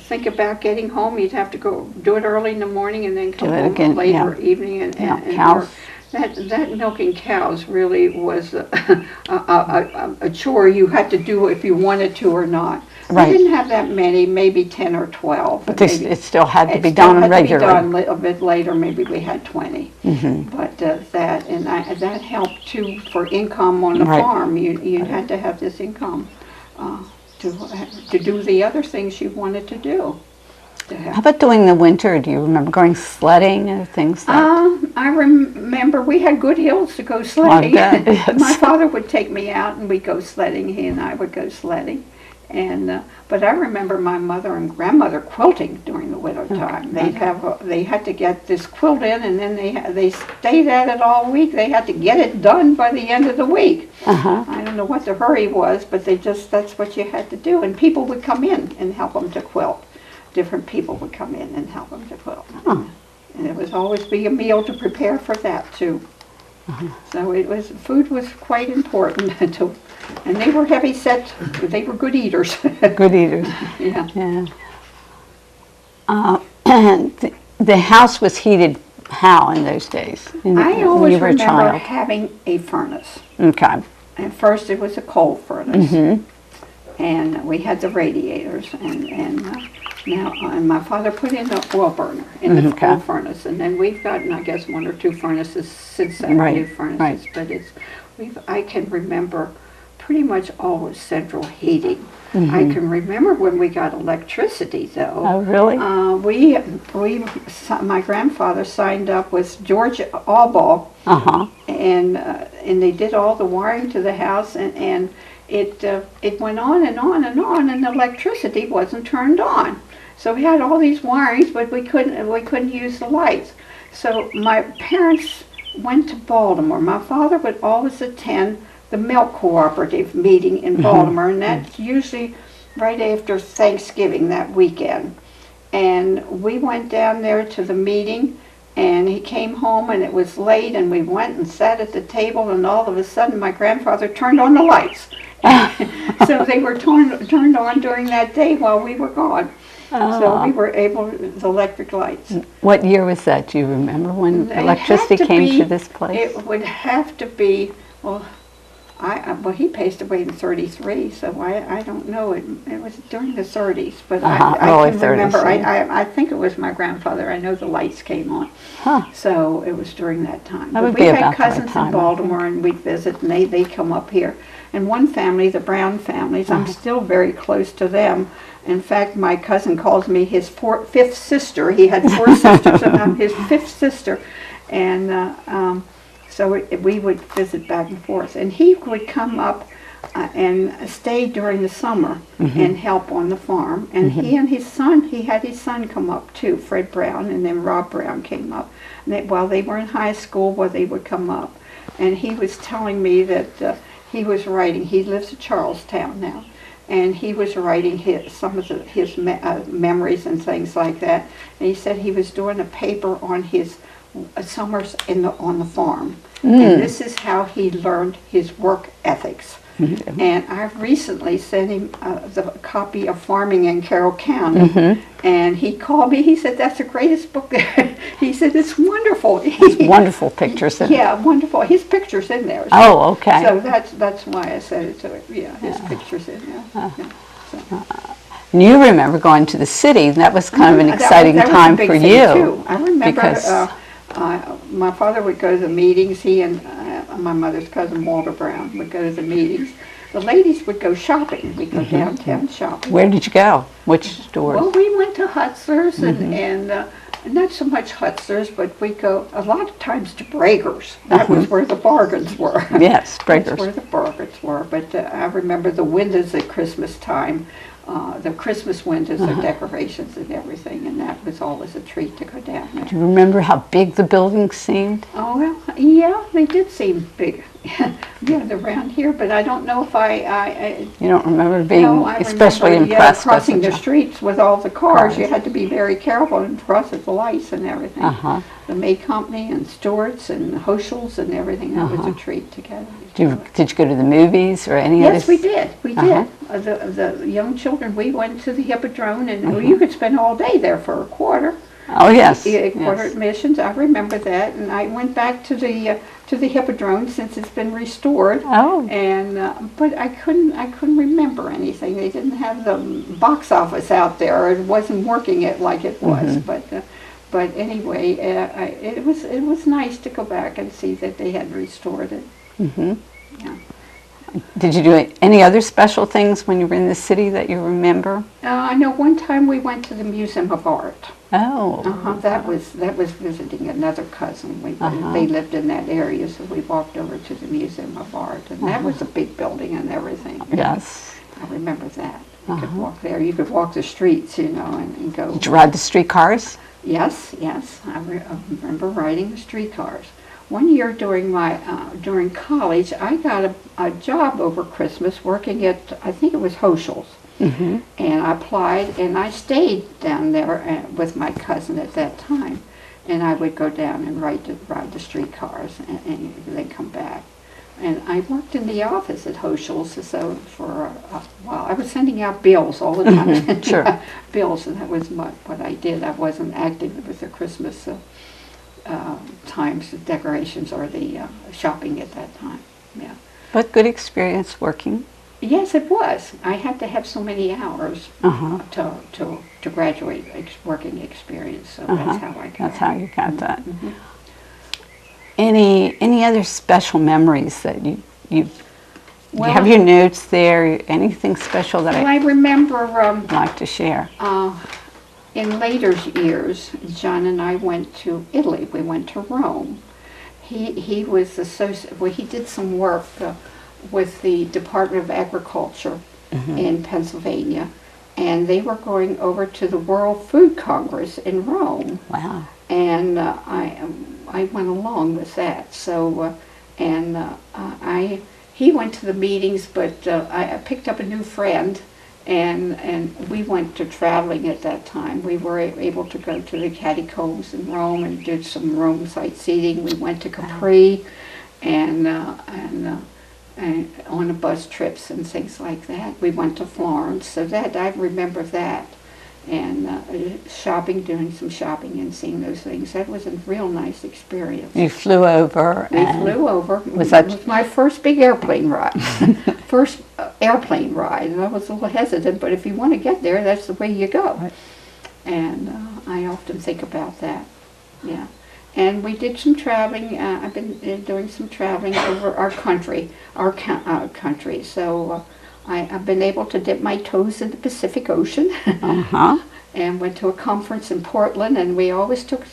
think about getting home. You'd have to go do it early in the morning and then come home later evening and cows. That milking cows really was a chore you had to do if you wanted to or not. Right. We didn't have that many, maybe 10 or 12. But it still had to be done regularly. It still had to be done a bit later. Maybe we had 20. But that helped too for income on the farm. You had to have this income to do the other things you wanted to do. How about during the winter? Do you remember going sledding and things like that? I remember we had good hills to go sledding. Yes. My father would take me out and we'd go sledding. He and I would go sledding. But I remember my mother and grandmother quilting during the winter time. They had to get this quilt in, and then they stayed at it all week. They had to get it done by the end of the week. I don't know what the hurry was, but that's what you had to do. And people would come in and help them to quilt. Different people would come in and help them to quilt. And it was always be a meal to prepare for that too. So food was quite important and they were heavy set. They were good eaters. Good eaters. Yeah. And the house was heated how in those days? I always remember having a furnace. Okay. At first it was a coal furnace. And we had the radiators and my father put in the oil burner in the coal furnace, and then we've gotten, I guess, 1 or 2 furnaces since then, new furnaces. But I can remember pretty much always central heating. I can remember when we got electricity, though. Oh, really? My grandfather signed up with George Allball, and they did all the wiring to the house, and it went on and on and on, and the electricity wasn't turned on. So we had all these wirings, but we couldn't use the lights. So my parents went to Baltimore. My father would always attend the milk cooperative meeting in Baltimore, and that's usually right after Thanksgiving that weekend. And we went down there to the meeting, and he came home, and it was late, and we went and sat at the table, and all of a sudden my grandfather turned on the lights. So they were turned on during that day while we were gone. So we were able, the electric lights. What year was that? Do you remember when electricity came to this place? It would have to be, well, he passed away in '33, so I don't know. It was during the '30s, but I can remember. I think it was my grandfather. I know the lights came on, so it was during that time. But we had cousins in Baltimore, and we'd visit, and they'd come up here. And one family, the Brown families, I'm still very close to them. In fact, my cousin calls me his fifth sister. He had 4 sisters, and I'm his 5th sister, and. So we would visit back and forth. And he would come up and stay during the summer and help on the farm. And he and his son, he had his son come up too, Fred Brown, and then Rob Brown came up. And while they were in high school, they would come up. And he was telling me that he was writing, he lives in Charlestown now, and he was writing some of his memories and things like that. And he said he was doing a paper on his summers on the farm, and this is how he learned his work ethics. And I recently sent him the copy of Farming in Carroll County, and he called me. He said, "That's the greatest book." He said, "It's wonderful." It's wonderful pictures in it. Yeah, wonderful. His pictures in there. So, oh, okay. So that's why I said it to him. Yeah, his pictures in there. And you remember going to the city. That was kind of an exciting time for you. Too. I remember. My father would go to the meetings. He and my mother's cousin Walter Brown would go to the meetings. The ladies would go shopping. We'd go downtown shopping. Where did you go? Which stores? Well, we went to Hutzler's and not so much Hutzler's, but we go a lot of times to Brager's. That was where the bargains were. Yes, Brager's. That's where the bargains were. But I remember the windows at Christmas time. The Christmas windows and decorations and everything, and that was always a treat to go down there. Do you remember how big the buildings seemed? Oh, well, yeah, they did seem big. Yeah, around here, but I don't know if You don't remember being no, I especially remember, impressed crossing with the the streets with all the cars. You cars. had to be very careful and cross at the lights and everything. Uh-huh. The May Company and Stewart's and Hoschel's and everything. That was a treat to get. Did you go to the movies or any Yes, other? we did. We Uh-huh. did. The young children, we went to the Hippodrome, and you could spend all day there for a quarter. Oh, yes. Quarter Yes. admissions. I remember that, and I went back to the Hippodrome since it's been restored. Oh. And but I couldn't remember anything. They didn't have the box office out there. It wasn't working it like it was. But anyway, it was nice to go back and see that they had restored it. Mm-hmm. Yeah. Did you do any other special things when you were in the city that you remember? I know one time we went to the Museum of Art. Oh. That was visiting another cousin. They lived in that area, so we walked over to the Museum of Art, and that was a big building and everything. Yes. I remember that. You could walk there. You could walk the streets, and go. Did you ride the streetcars? Yes. I remember riding the streetcars. One year during college, I got a job over Christmas working at, I think it was Hoschel's. Mm-hmm. And I applied, and I stayed down there with my cousin at that time. And I would go down and ride the streetcars and then come back. And I worked in the office at Hoschel's, so for a while. I was sending out bills all the time. Sure. Bills, and that was what I did. I wasn't active with the Christmas times, the decorations, or the shopping at that time. Yeah. But good experience working. Yes, it was. I had to have so many hours Uh-huh. to graduate working experience, so that's how I got. That's how you got that. Mm-hmm. Any other special memories that you Well, have your notes there? Anything special that Well, I remember I'd like to share? in later years, John and I went to Italy. We went to Rome. He was he did some work with the Department of Agriculture in Pennsylvania, and they were going over to the World Food Congress in Rome. Wow. And I went along with that. So he went to the meetings, but I picked up a new friend, and we went to traveling at that time. We were able to go to the catacombs in Rome and did some Rome sightseeing. We went to Capri, and on a bus trips and things like that. We went to Florence, so that I remember that. And doing some shopping and seeing those things. That was a real nice experience. You flew over. We flew over. Was It was my first big airplane ride. First airplane ride. And I was a little hesitant, but if you want to get there, that's the way you go. Right. And I often think about that. Yeah. And we did some traveling. I've been doing some traveling over our country. So I've been able to dip my toes in the Pacific Ocean. Uh-huh. And went to a conference in Portland, and we always took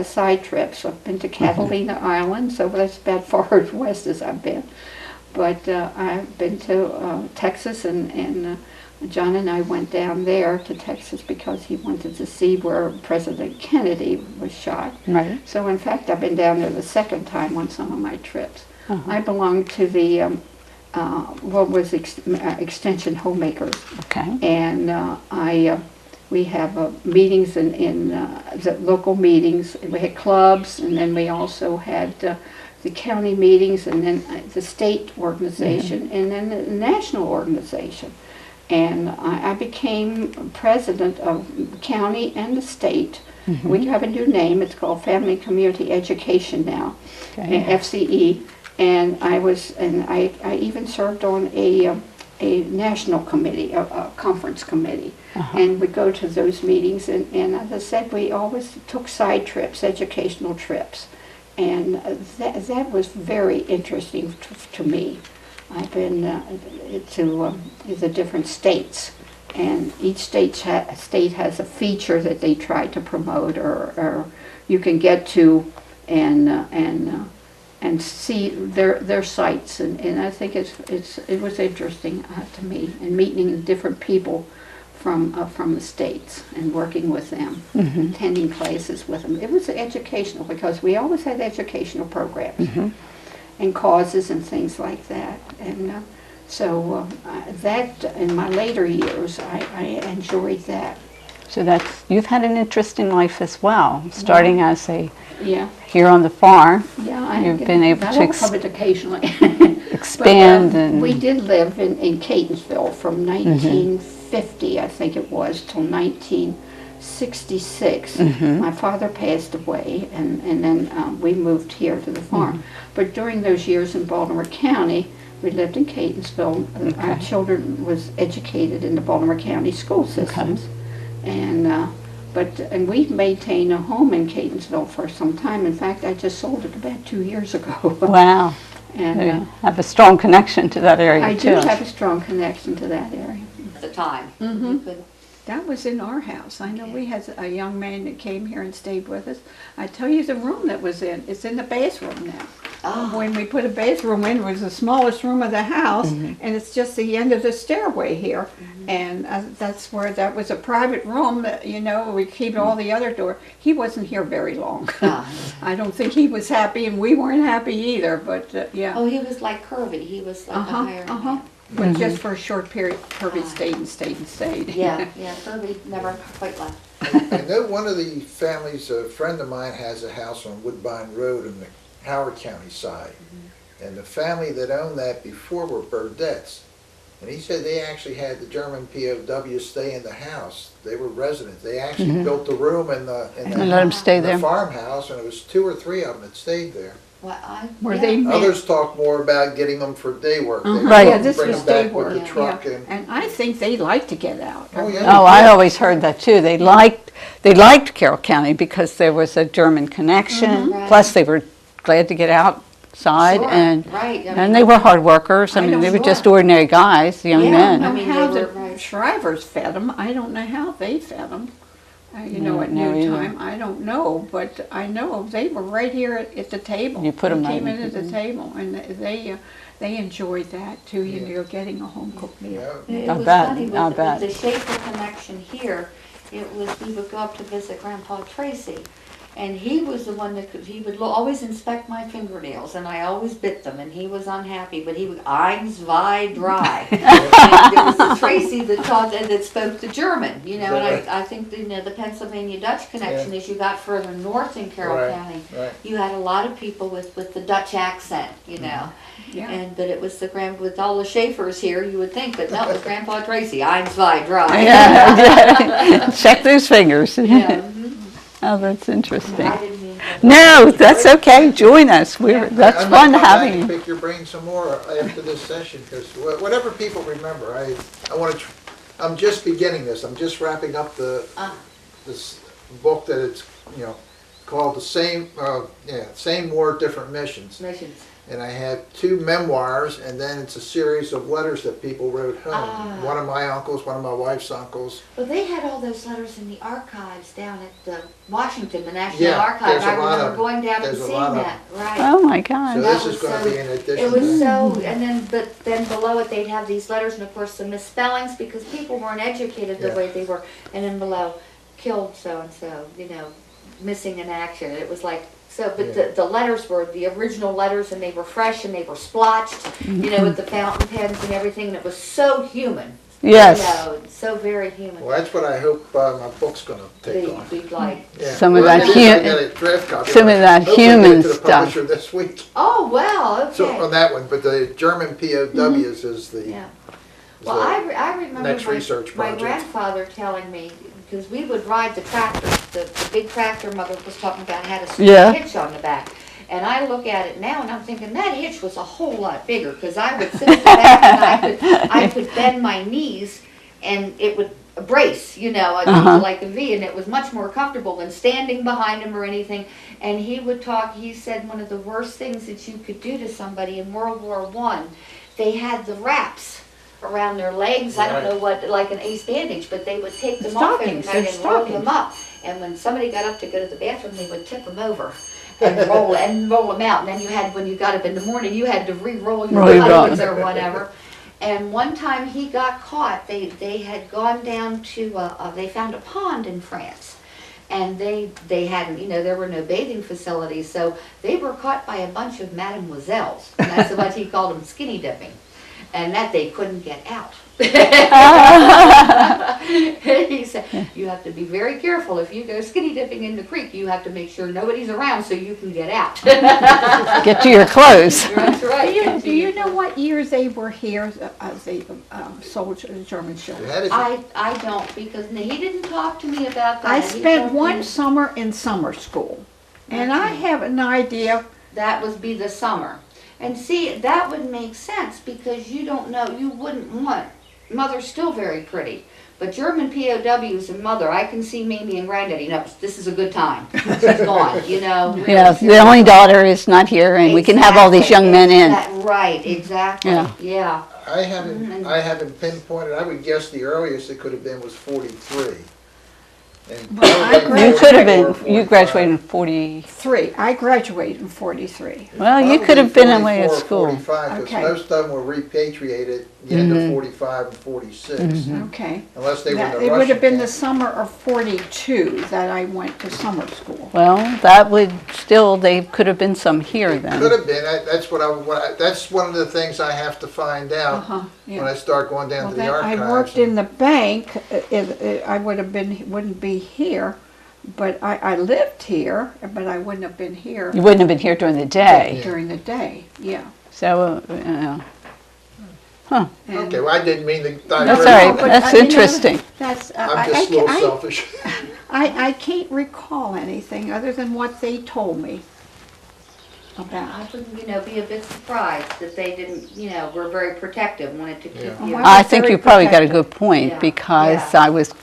side trips. I've been to Catalina Island, so that's about far as west as I've been. But I've been to Texas, and John and I went down there to Texas because he wanted to see where President Kennedy was shot. Right. So in fact, I've been down there the second time on some of my trips. Uh-huh. I belong to the Extension Homemakers. Okay. And we have meetings in the local meetings. We had clubs, and then we also had the county meetings, and then the state organization, and then the national organization. And I became president of the county and the state. We have a new name. It's called Family and Community Education now, Okay. FCE. And I even served on a national committee, a conference committee. And we go to those meetings, and as I said, we always took side trips, educational trips. And that was very interesting to me. I've been to the different states, and each state has a feature that they try to promote, or you can get to and see their sites, and I think it was interesting to me, and meeting different people from the states and working with them, attending classes with them. It was educational because we always had educational programs. and causes and things like that. And so that, in my later years, I enjoyed that. So you've had an interesting life as well, starting as Yeah. here on the farm. Yeah, You've been able to occasionally expand. But, and we did live in Catonsville from 1950, I think it was, till 1966. My father passed away, and then we moved here to the farm. But during those years in Baltimore County, we lived in Catonsville. Our children was educated in the Baltimore County school systems. And we've maintained a home in Catonsville for some time. In fact, I just sold it about 2 years ago. Wow. And You have a strong connection to that area, I too. do have a strong connection to that area. At the time. That was in our house. I know we had a young man that came here and stayed with us. I tell you the room that was in, it's in the bathroom now. When we put a bathroom in, it was the smallest room of the house, and it's just the end of the stairway here. And that's where, that was a private room that, we keep all the other doors. He wasn't here very long. I don't think he was happy, and we weren't happy either, but yeah. Oh, he was like Kirby. He was like a higher man. But just for a short period, Kirby stayed and stayed and stayed. Yeah, Kirby never quite left. I know one of the families, a friend of mine has a house on Woodbine Road in the Howard County side. And the family that owned that before were Burdett's. And he said they actually had the German POWs stay in the house. They were residents. They actually built the room in the And let them stay there. farmhouse, and it was 2 or 3 of them that stayed there. Were they Others talk more about getting them for day work. They Right. Yeah, this bring was them back day work. with the truck and I think they like to get out. Oh, yeah. Oh, I always heard that too. They liked Carroll County because there was a German connection. Right. Plus, they were glad to get outside, Sure, and right. and they were hard workers. I mean, they were just ordinary guys, young Yeah, men. I I don't mean, know how they the were, right. Shrivers fed them. I don't know how they fed them. At No, noontime, I don't know, but I know they were right here at the table. You put 'em They right came in. in at the table, and they enjoyed that too. You're getting a home cooked meal. yeah. It I was bet, funny I with bet. the Schaefer connection here. It was, we would go up to visit Grandpa Tracy, and he was the one that he would always inspect my fingernails, and I always bit them, and he was unhappy, but he would eins zwei drei. And there was the Tracy that taught and that spoke the German, and I think the Pennsylvania Dutch connection as you got further north in Carroll Right, County, right. you had a lot of people with the Dutch accent, Yeah. but it was with all the Schaefers here, you would think, but no, it was Grandpa Tracy, eins zwei drei. Yeah, check those fingers. Yeah. Oh, that's interesting. I didn't mean to- No, that's okay. Join us. That's I'm fun gonna come back having and you. pick your brain some more after this session, because whatever people remember, I want to. I'm just beginning this. I'm just wrapping up this book that it's called the same war, different missions. Missions. And I have 2 memoirs, and then it's a series of letters that people wrote home. One of my uncles, one of my wife's uncles. Well, they had all those letters in the archives down at the Washington, the National Yeah, Archive. there's I a lot remember of- going down and there's a seeing lot of- that. Right. Oh my So God. That this was is going so- to be an addition. It was to so, and then below it they'd have these letters, and of course the misspellings because people weren't educated the Yeah. way they were. And then below, killed so and so, missing in action. It was like. So, but Yeah. the letters were the original letters, and they were fresh, and they were splotched, with the fountain pens and everything, and it was so human. Yes. So very human. Well, that's what I hope my book's going to take on. We'd like. Yeah. Some of Well, that it is. I got a draft copy. some of that Hopefully human get it to the stuff. publisher this week. Oh, well, okay. So on that one, but the German POWs is the Yeah. is Well, the- I remember next research my project. grandfather telling me, because we would ride the tractor, the big tractor Mother was talking about had a Yeah. hitch on the back. And I look at it now and I'm thinking that hitch was a whole lot bigger because I would sit at the back and I could bend my knees and it would brace, like a V, and it was much more comfortable than standing behind him or anything. And he would talk, he said one of the worst things that you could do to somebody in World War I, they had the wraps around their legs, I don't know what, like an ace bandage, but they would take them off and Stockings, they're roll stockings. them up. And when somebody got up to go to the bathroom, they would tip them over and roll them out. And then you had, when you got up in the morning, you had to re-roll your Right, clothes or whatever. And one time he got caught. They had gone down to, they found a pond in France. and they hadn't, you know, there were no bathing facilities, so they were caught by a bunch of mademoiselles, and that's what he called them, skinny dipping, and that they couldn't get out. He said, you have to be very careful. If you go skinny dipping in the creek, you have to make sure nobody's around so you can get out. Get to your clothes. That's right. Do you know what years they were here as a soldier, German children? I don't, because he didn't talk to me about that. I He spent told one me summer in summer school, and I have an idea. that would be the summer. And see, that would make sense because you don't know, you wouldn't want, Mother's still very pretty, but German POWs and Mother, I can see Mimi and Granddaddy, no, this is a good time. She's gone, you know. Really Yeah, the seriously. only daughter is not here, and we can have all these young men in. Right, exactly, Yeah. yeah. I haven't pinpointed, I would guess the earliest it could have been was 43. And I probably You could have 44, been, you 45. graduated in 40, I graduated in 43. well, you Probably could have been away at 44, school. 45, because Okay. most of them were repatriated at the end of 45 and 46, Okay. unless they were in the It Russian would have been the camp. summer of 42 that I went to summer school. Well, that would still, they could have been some here then. Could have been, that's that's one of the things I have to find out Yeah. when I start going down Well, to the then archives. I worked in the bank. I wouldn't be here, but I lived here, but I wouldn't have been here You wouldn't have been here during the day. during the day. Yeah. So, And- Okay, well, I didn't mean to that's all divert. right. but, That's you know, interesting. That's I'm just a little selfish. I can't recall anything other than what they told me about. I would, you know, be a bit surprised that they didn't, you know, were very protective, wanted to keep Yeah. you. Well, I was think very you probably got a protective. good point, Yeah. because Yeah. I was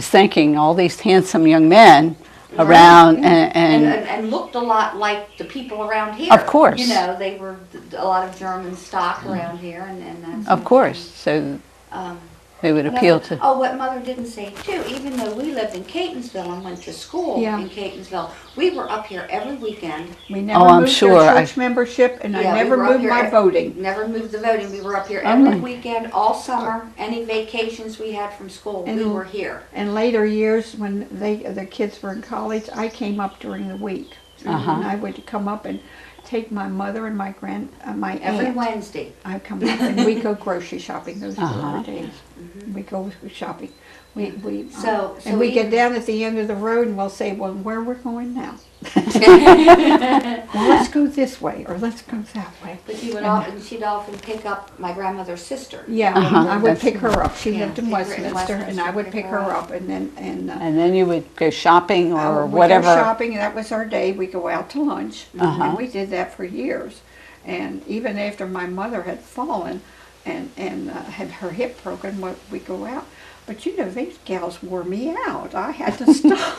thinking all these handsome young men Right. around, And looked a lot like the people around here. Of course. You know, they were a lot of German stock around here, and that's. of course, so Um, they would appeal to. Oh, what Mother didn't say too, even though we lived in Catonsville and went to school Yeah. in Catonsville, we were up here every weekend. We never I'm moved sure. our church membership, and I Yeah, we never were up moved here my voting. Never moved the voting. We were up here every Oh. weekend, all summer. Any vacations we had from school, we And- were here. In later years, when the kids were in college, I came up during the week. And I would come up and take my mother and my my Every aunt. Wednesday. I come up and we go grocery shopping those were Uh-huh. our days. We go shopping. We So and we get even- down at the end of the road and we'll say, well, where we're going now? Well, let's go this way or let's go that way. But she'd often pick up my grandmother's sister. Yeah, I would pick her up. She Yeah, lived in pick her in Westminster, and I would Westminster, pick her up, and then And then you would go shopping or we'd go whatever. shopping. That was our day. We go out to lunch, Uh-huh. and we did that for years. And even after my mother had fallen and had her hip broken, we go out. But you know, these gals wore me out. I had to stop.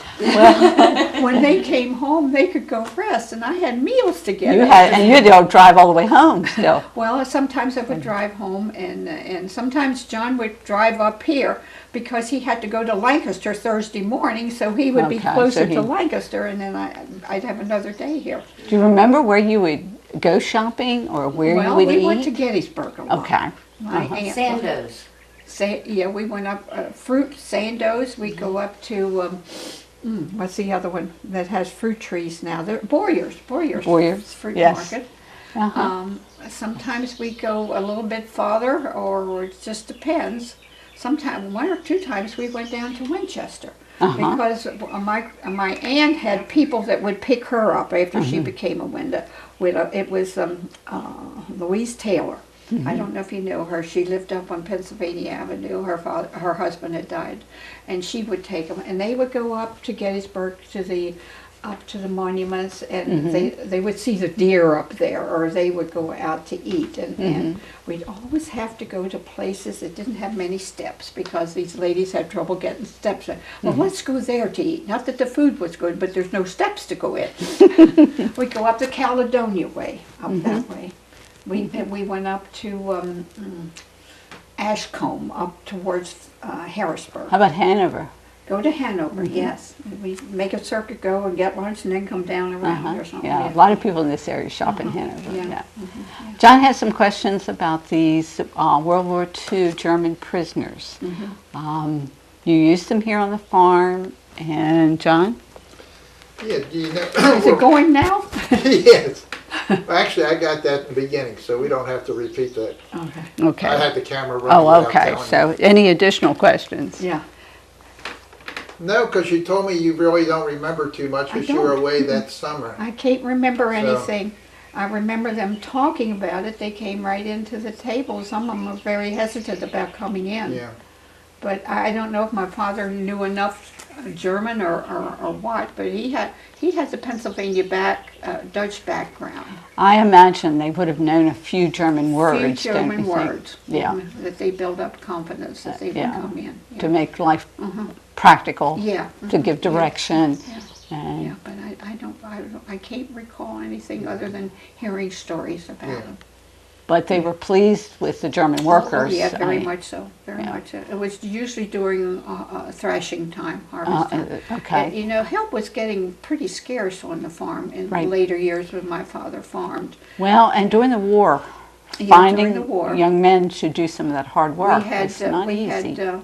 When they came home, they could go rest, and I had meals to get. You had to drive all the way home still. Well, sometimes I would drive home, and sometimes John would drive up here because he had to go to Lancaster Thursday morning, so he would be Okay, closer so he- to Lancaster, and then I'd have another day here. Do you remember where you would go shopping or where you would we eat? went to Gettysburg a lot. Okay. My aunt. Sandoz. Yeah, we went up fruit, Sandoz. We go up to what's the other one that has fruit trees now? They're Boyer's fruit yes. market. Uh-huh. Sometimes we go a little bit farther, or it just depends. Sometimes one or two times we went down to Winchester because my aunt had people that would pick her up after she became a widow. It was Louise Taylor. I don't know if you know her. She lived up on Pennsylvania Avenue. Her husband had died, and she would take them, and they would go up to Gettysburg up to the monuments, and they would see the deer up there, or they would go out to eat, and we'd always have to go to places that didn't have many steps because these ladies had trouble getting steps. Well, let's go there to eat. Not that the food was good, but there's no steps to go in. We'd go up the Caledonia way, up that way. We went up to Ashcombe, up towards Harrisburg. How about Hanover? Go to Hanover, yes. We make a circuit, go and get lunch, and then come down around or something. Yeah, a lot of people in this area shop in Hanover. Yeah. Yeah. John has some questions about these World War II German prisoners. You used them here on the farm. And John? Yeah, do you know? Is it going now? Yes. Well, actually, I got that in the beginning, so we don't have to repeat that. Okay. Okay. I had the camera running. Oh, without okay. telling So any additional questions? Yeah. you. No, because you told me you really don't remember too much I because you were don't. away that summer. I can't remember So- anything. I remember them talking about it. They came right into the table. Some of them were very hesitant about coming in. Yeah. But I don't know if my father knew enough German or what, but he has a Pennsylvania Dutch background. I imagine they would have known a few German words. Few don't German you think? words. Yeah. That they build up confidence that they Yeah. would come in. To make life Mhm. practical, Yeah. to give direction. Yeah. And Yeah, but I can't recall anything other than hearing stories about Yeah. them. But they were pleased with the German workers. Oh, yeah, very I- much so, very yeah. much so. It was usually during thrashing time, harvest time. okay. And, you know, help was getting pretty scarce on the farm in Right. later years when my father farmed. Well, and during the war, Yeah, finding during the war. young men to do some of that hard work was not we easy. had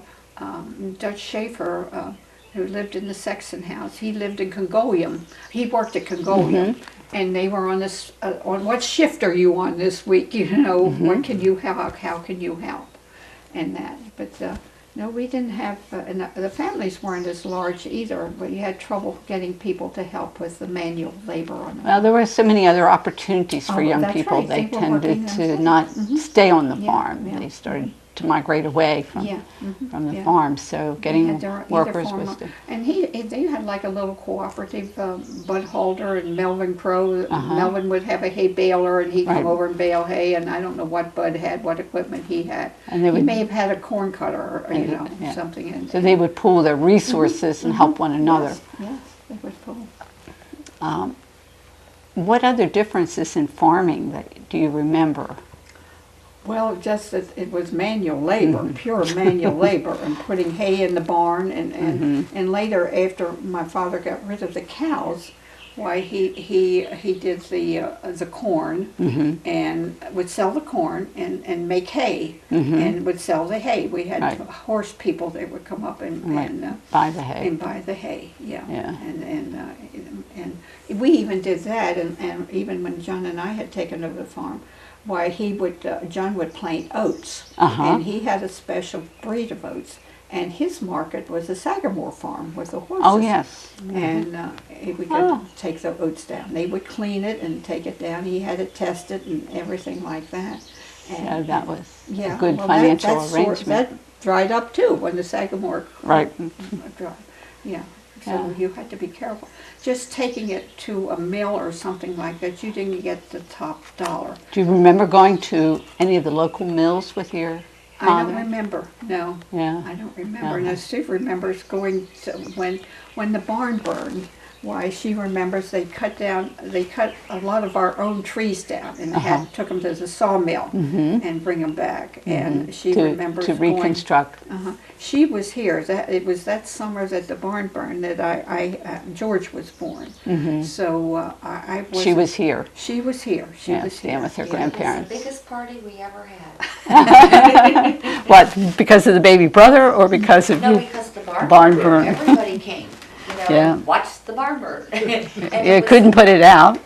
Dutch Schaefer, who lived in the Sexton house. He lived in Congolium. He worked at Congolium. Mm-hmm. And they were on this, on what shift are you on this week? You know, Mm-hmm. what can you help? How can you help? And that. But no, we didn't have, and the families weren't as large either, but you had trouble getting people to help with the manual labor on the Well, there were so many other opportunities for Oh, young that's people. right. They They were working tended to themselves. not stay on the Yeah, farm. yeah. They started to migrate away from, Yeah, from the yeah. farm. So They getting had their either workers farm was or- And they had like a little cooperative, Bud Halder and Melvin Crow. Melvin would have a hay baler and he'd Right. come over and bale hay, and I don't know what Bud had, what equipment he had. And they He would- may have had a corn cutter or, you know, Yeah. something. And, so they would pool their resources and help one another. Yes, they would pull. What other differences in farming that do you remember? Well, just that it was manual labor, pure manual labor, and putting hay in the barn, and later after my father got rid of the cows, why he did the corn and would sell the corn and make hay and would sell the hay. We had Right. horse people that would come up and Buy the hay. and buy the hay, yeah. Yeah. And we even did that, and even when John and I had taken over the farm, why John would plant oats, and he had a special breed of oats, and his market was the Sagamore farm with the horses. Oh, yes. And he would go take the oats down. They would clean it and take it down. He had it tested and everything like that. And, So that was yeah, a good well, financial that arrangement. that dried up too when the Sagamore Right. dried. Yeah. So Yeah. you had to be careful. Just taking it to a mill or something like that, you didn't get the top dollar. Do you remember going to any of the local mills with your I don't father? remember. No, Yeah. I don't remember. Now Steve remembers going to when the barn burned. Why, she remembers they cut a lot of our own trees down and took them to the sawmill and bring them back. And she remembers to going. reconstruct. She was here. It was that summer that the barn burned that George was born. So I was. She was here. She was here. She Yeah, was staying here. with her Yeah. grandparents. It was the biggest party we ever had. What, because of the baby brother or because of No, you? because the barn Barn burned. burn. Everybody came, you know, Yeah. and watched the barn burn. And You was- couldn't put it out.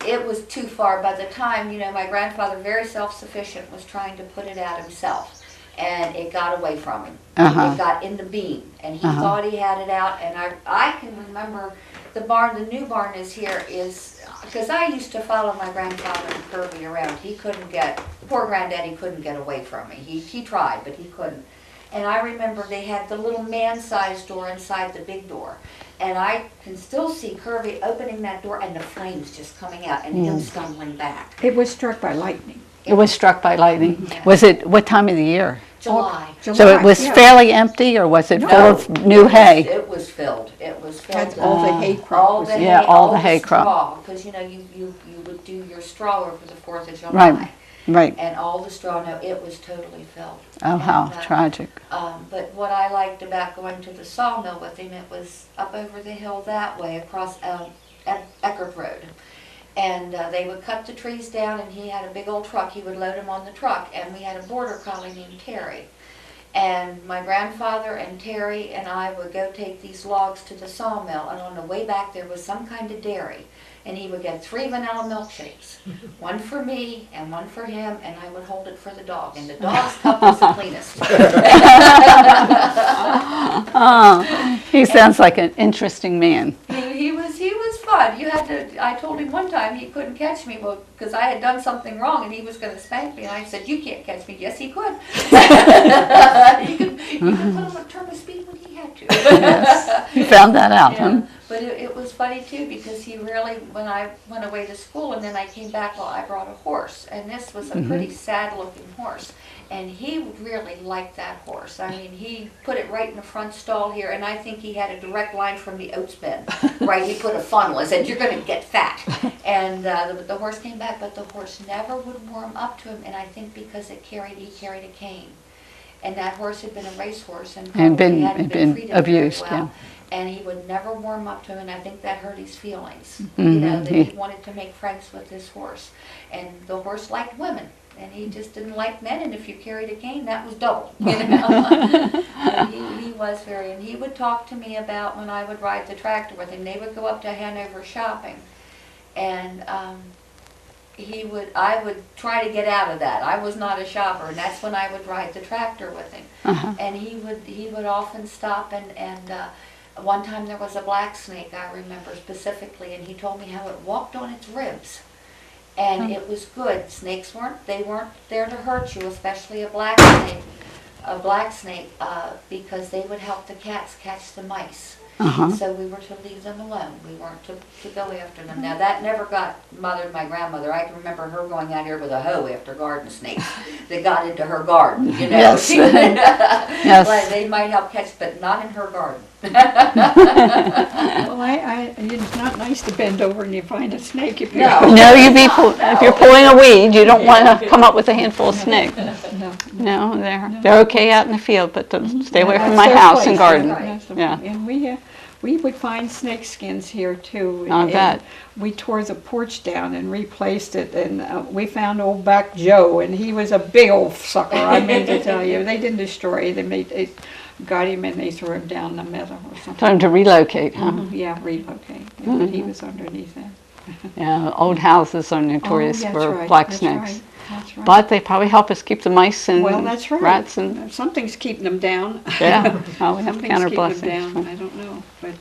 It was too far. By the time, you know, my grandfather, very self-sufficient, was trying to put it out himself. And it got away from him. It got in the beam. And he thought he had it out. And I can remember the barn, the new barn is here, because I used to follow my grandfather and Kirby around. He couldn't poor granddaddy couldn't get away from me. He tried, but he couldn't. And I remember they had the little man-sized door inside the big door. And I can still see Kirby opening that door and the flames just coming out and him stumbling back. It was struck by lightning. It was struck by lightning. Yeah. Was it, what time of the year? July. So it was yeah. fairly empty or was it full of new hay? It was filled. It was filled. Had all the hay crop. All was the in. Yeah, hay, all the hay crop. Because, you know, you would do your straw over the 4th of July. Right. Right. And all the straw, no, it was totally filled. Oh, how And, tragic. But what I liked about going to the sawmill with him, it was up over the hill that way, across Eckert Road. And they would cut the trees down, and he had a big old truck. He would load them on the truck, and we had a border collie named Terry. And my grandfather and Terry and I would go take these logs to the sawmill, and on the way back there was some kind of dairy. And he would get 3 vanilla milkshakes, one for me and one for him, and I would hold it for the dog. And the dog's cup was the cleanest. Oh, he sounds like an interesting man. He was fun. You had to. I told him one time he couldn't catch me, well, because I had done something wrong, and he was going to spank me. And I said, "You can't catch me." Yes, he could. He could put him on turn of speed when he had to. Yes, he found that out, huh? But it was funny too, because he really, when I went away to school and then I came back, well, I brought a horse, and this was a pretty sad looking horse. And he really liked that horse. I mean, he put it right in the front stall here, and I think he had a direct line from the oats bin. Right, he put a funnel and said, "You're going to get fat." And the horse came back, but the horse never would warm up to him, and I think because he carried a cane. And that horse had been a racehorse and hadn't been treated abused, very well. yeah. And he would never warm up to him, and I think that hurt his feelings. You know, that he wanted to make friends with this horse. And the horse liked women, and he just didn't like men, and if you carried a cane, that was double, you know. And he was very, and he would talk to me about when I would ride the tractor with him. They would go up to Hanover shopping, and I would try to get out of that. I was not a shopper, and that's when I would ride the tractor with him. And he would often stop, and one time there was a black snake, I remember specifically, and he told me how it walked on its ribs. And it was good. Snakes weren't there to hurt you, especially a black snake, because they would help the cats catch the mice. So we were to leave them alone. We weren't to go after them. Now that never bothered my grandmother. I can remember her going out here with a hoe after garden snakes that got into her garden, you know. Yes. Yes. But they might help catch, but not in her garden. Well, it's not nice to bend over and you find a snake if you're... No, if you're pulling a weed, you don't want to come up with a handful of snakes. No, they're okay out in the field, but stay away from my house and garden. Yeah. And we would find snake skins here too. I bet. We tore the porch down and replaced it, and we found old Back Joe, and he was a big old sucker, I mean to tell you. They didn't destroy him, they got him and they threw him down the middle or something. Time to relocate, huh? Yeah, relocate. Yeah, but he was underneath that. Yeah, old houses are notorious that's for right, black that's snakes. right, that's right. But they probably help us keep the mice and Well, that's right. rats and Something's keeping them down. yeah. Well, we have to Something's count our keeping them blessings. down. I don't know, but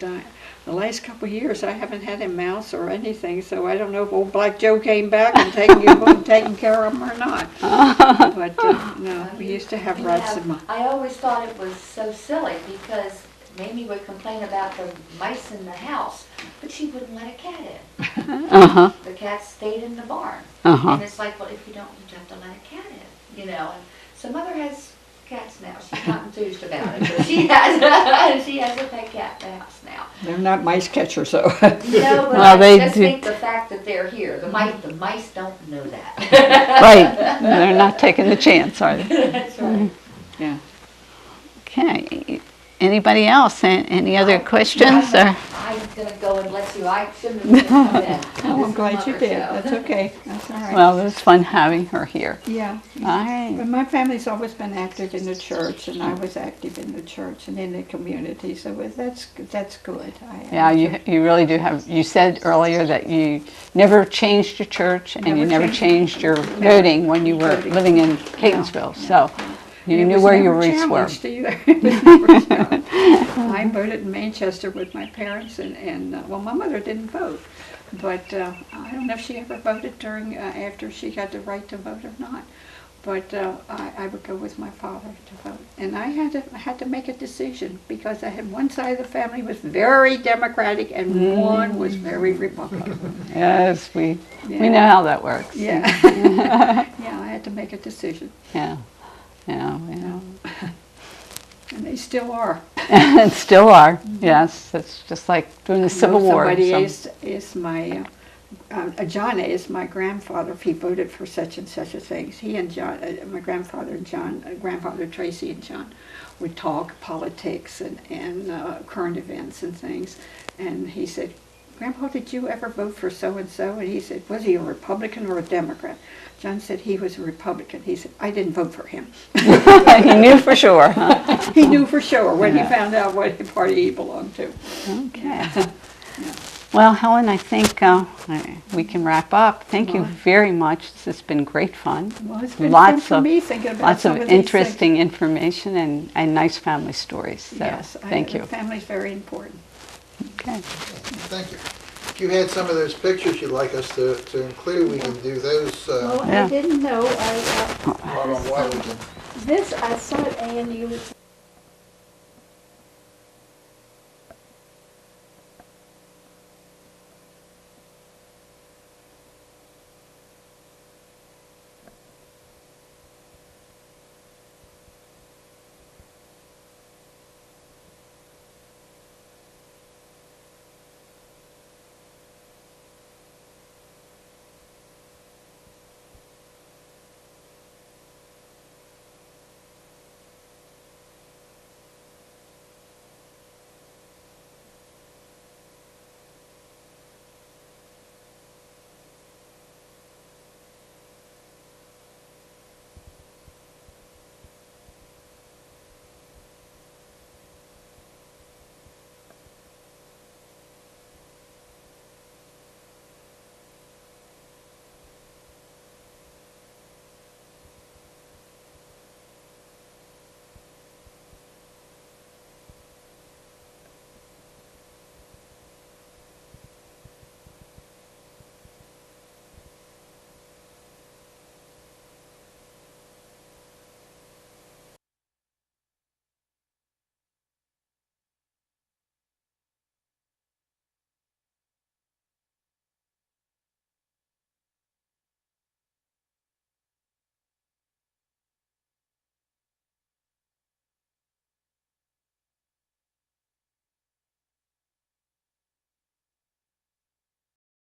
the last couple of years I haven't had a mouse or anything, so I don't know if old Black Joe came back and taking care of them or not. But no, we used to have rats in my... I always thought it was so silly because Mamie would complain about the mice in the house, but she wouldn't let a cat in. The cat stayed in the barn. And it's like, well, if you don't, you have to let a cat in, you know. And so Mother has cats now. She's not enthused about it, but she has a pet cat in the house now. They're not mice catchers, though. No, but Well, I just think the fact that they're here, the mice don't know that. Right. They're not taking the chance, are they? That's right. Yeah. Okay. Anybody else? Any other questions? Or? I was going to go and let you. I shouldn't have come in. Oh, I'm glad you did. That's okay. That's all right. Well, it was fun having her here. Yeah. All right. But my family's always been active in the church, and I was active in the church and in the community, so that's good. Yeah, you really do have, you said earlier that you never changed your church and you never changed your voting when you were living in Catonsville, so you knew where your roots were. I voted in Manchester with my parents, and well, my mother didn't vote, but I don't know if she ever voted during, after she got the right to vote or not. But I would go with my father to vote, and I had to make a decision because I had one side of the family was very Democratic and one was very Republican. Yes, we know how that works. Yeah, yeah, I had to make a decision. Yeah, yeah, And they still are. and still are. Yes, it's just like during the Civil War. Somebody is my. John is my grandfather. He voted for such and such a thing. He and John, my grandfather and John, grandfather Tracy and John, would talk politics and current events and things. And he said, Grandpa, did you ever vote for so-and-so? And he said, was he a Republican or a Democrat? John said he was a Republican. He said, I didn't vote for him. He knew for sure, huh? He knew for sure when he found out what party he belonged to. Okay. Well, Helen, I think we can wrap up. Thank you very much. This has been great fun. Well, it's been fun for me thinking about lots some of of these interesting information and nice family stories. So Yes, thank you. Family's very important. Okay. Thank you. If you had some of those pictures you'd like us to include, we can do those. Well, Yeah. I didn't know. On why we can This, I saw it, and you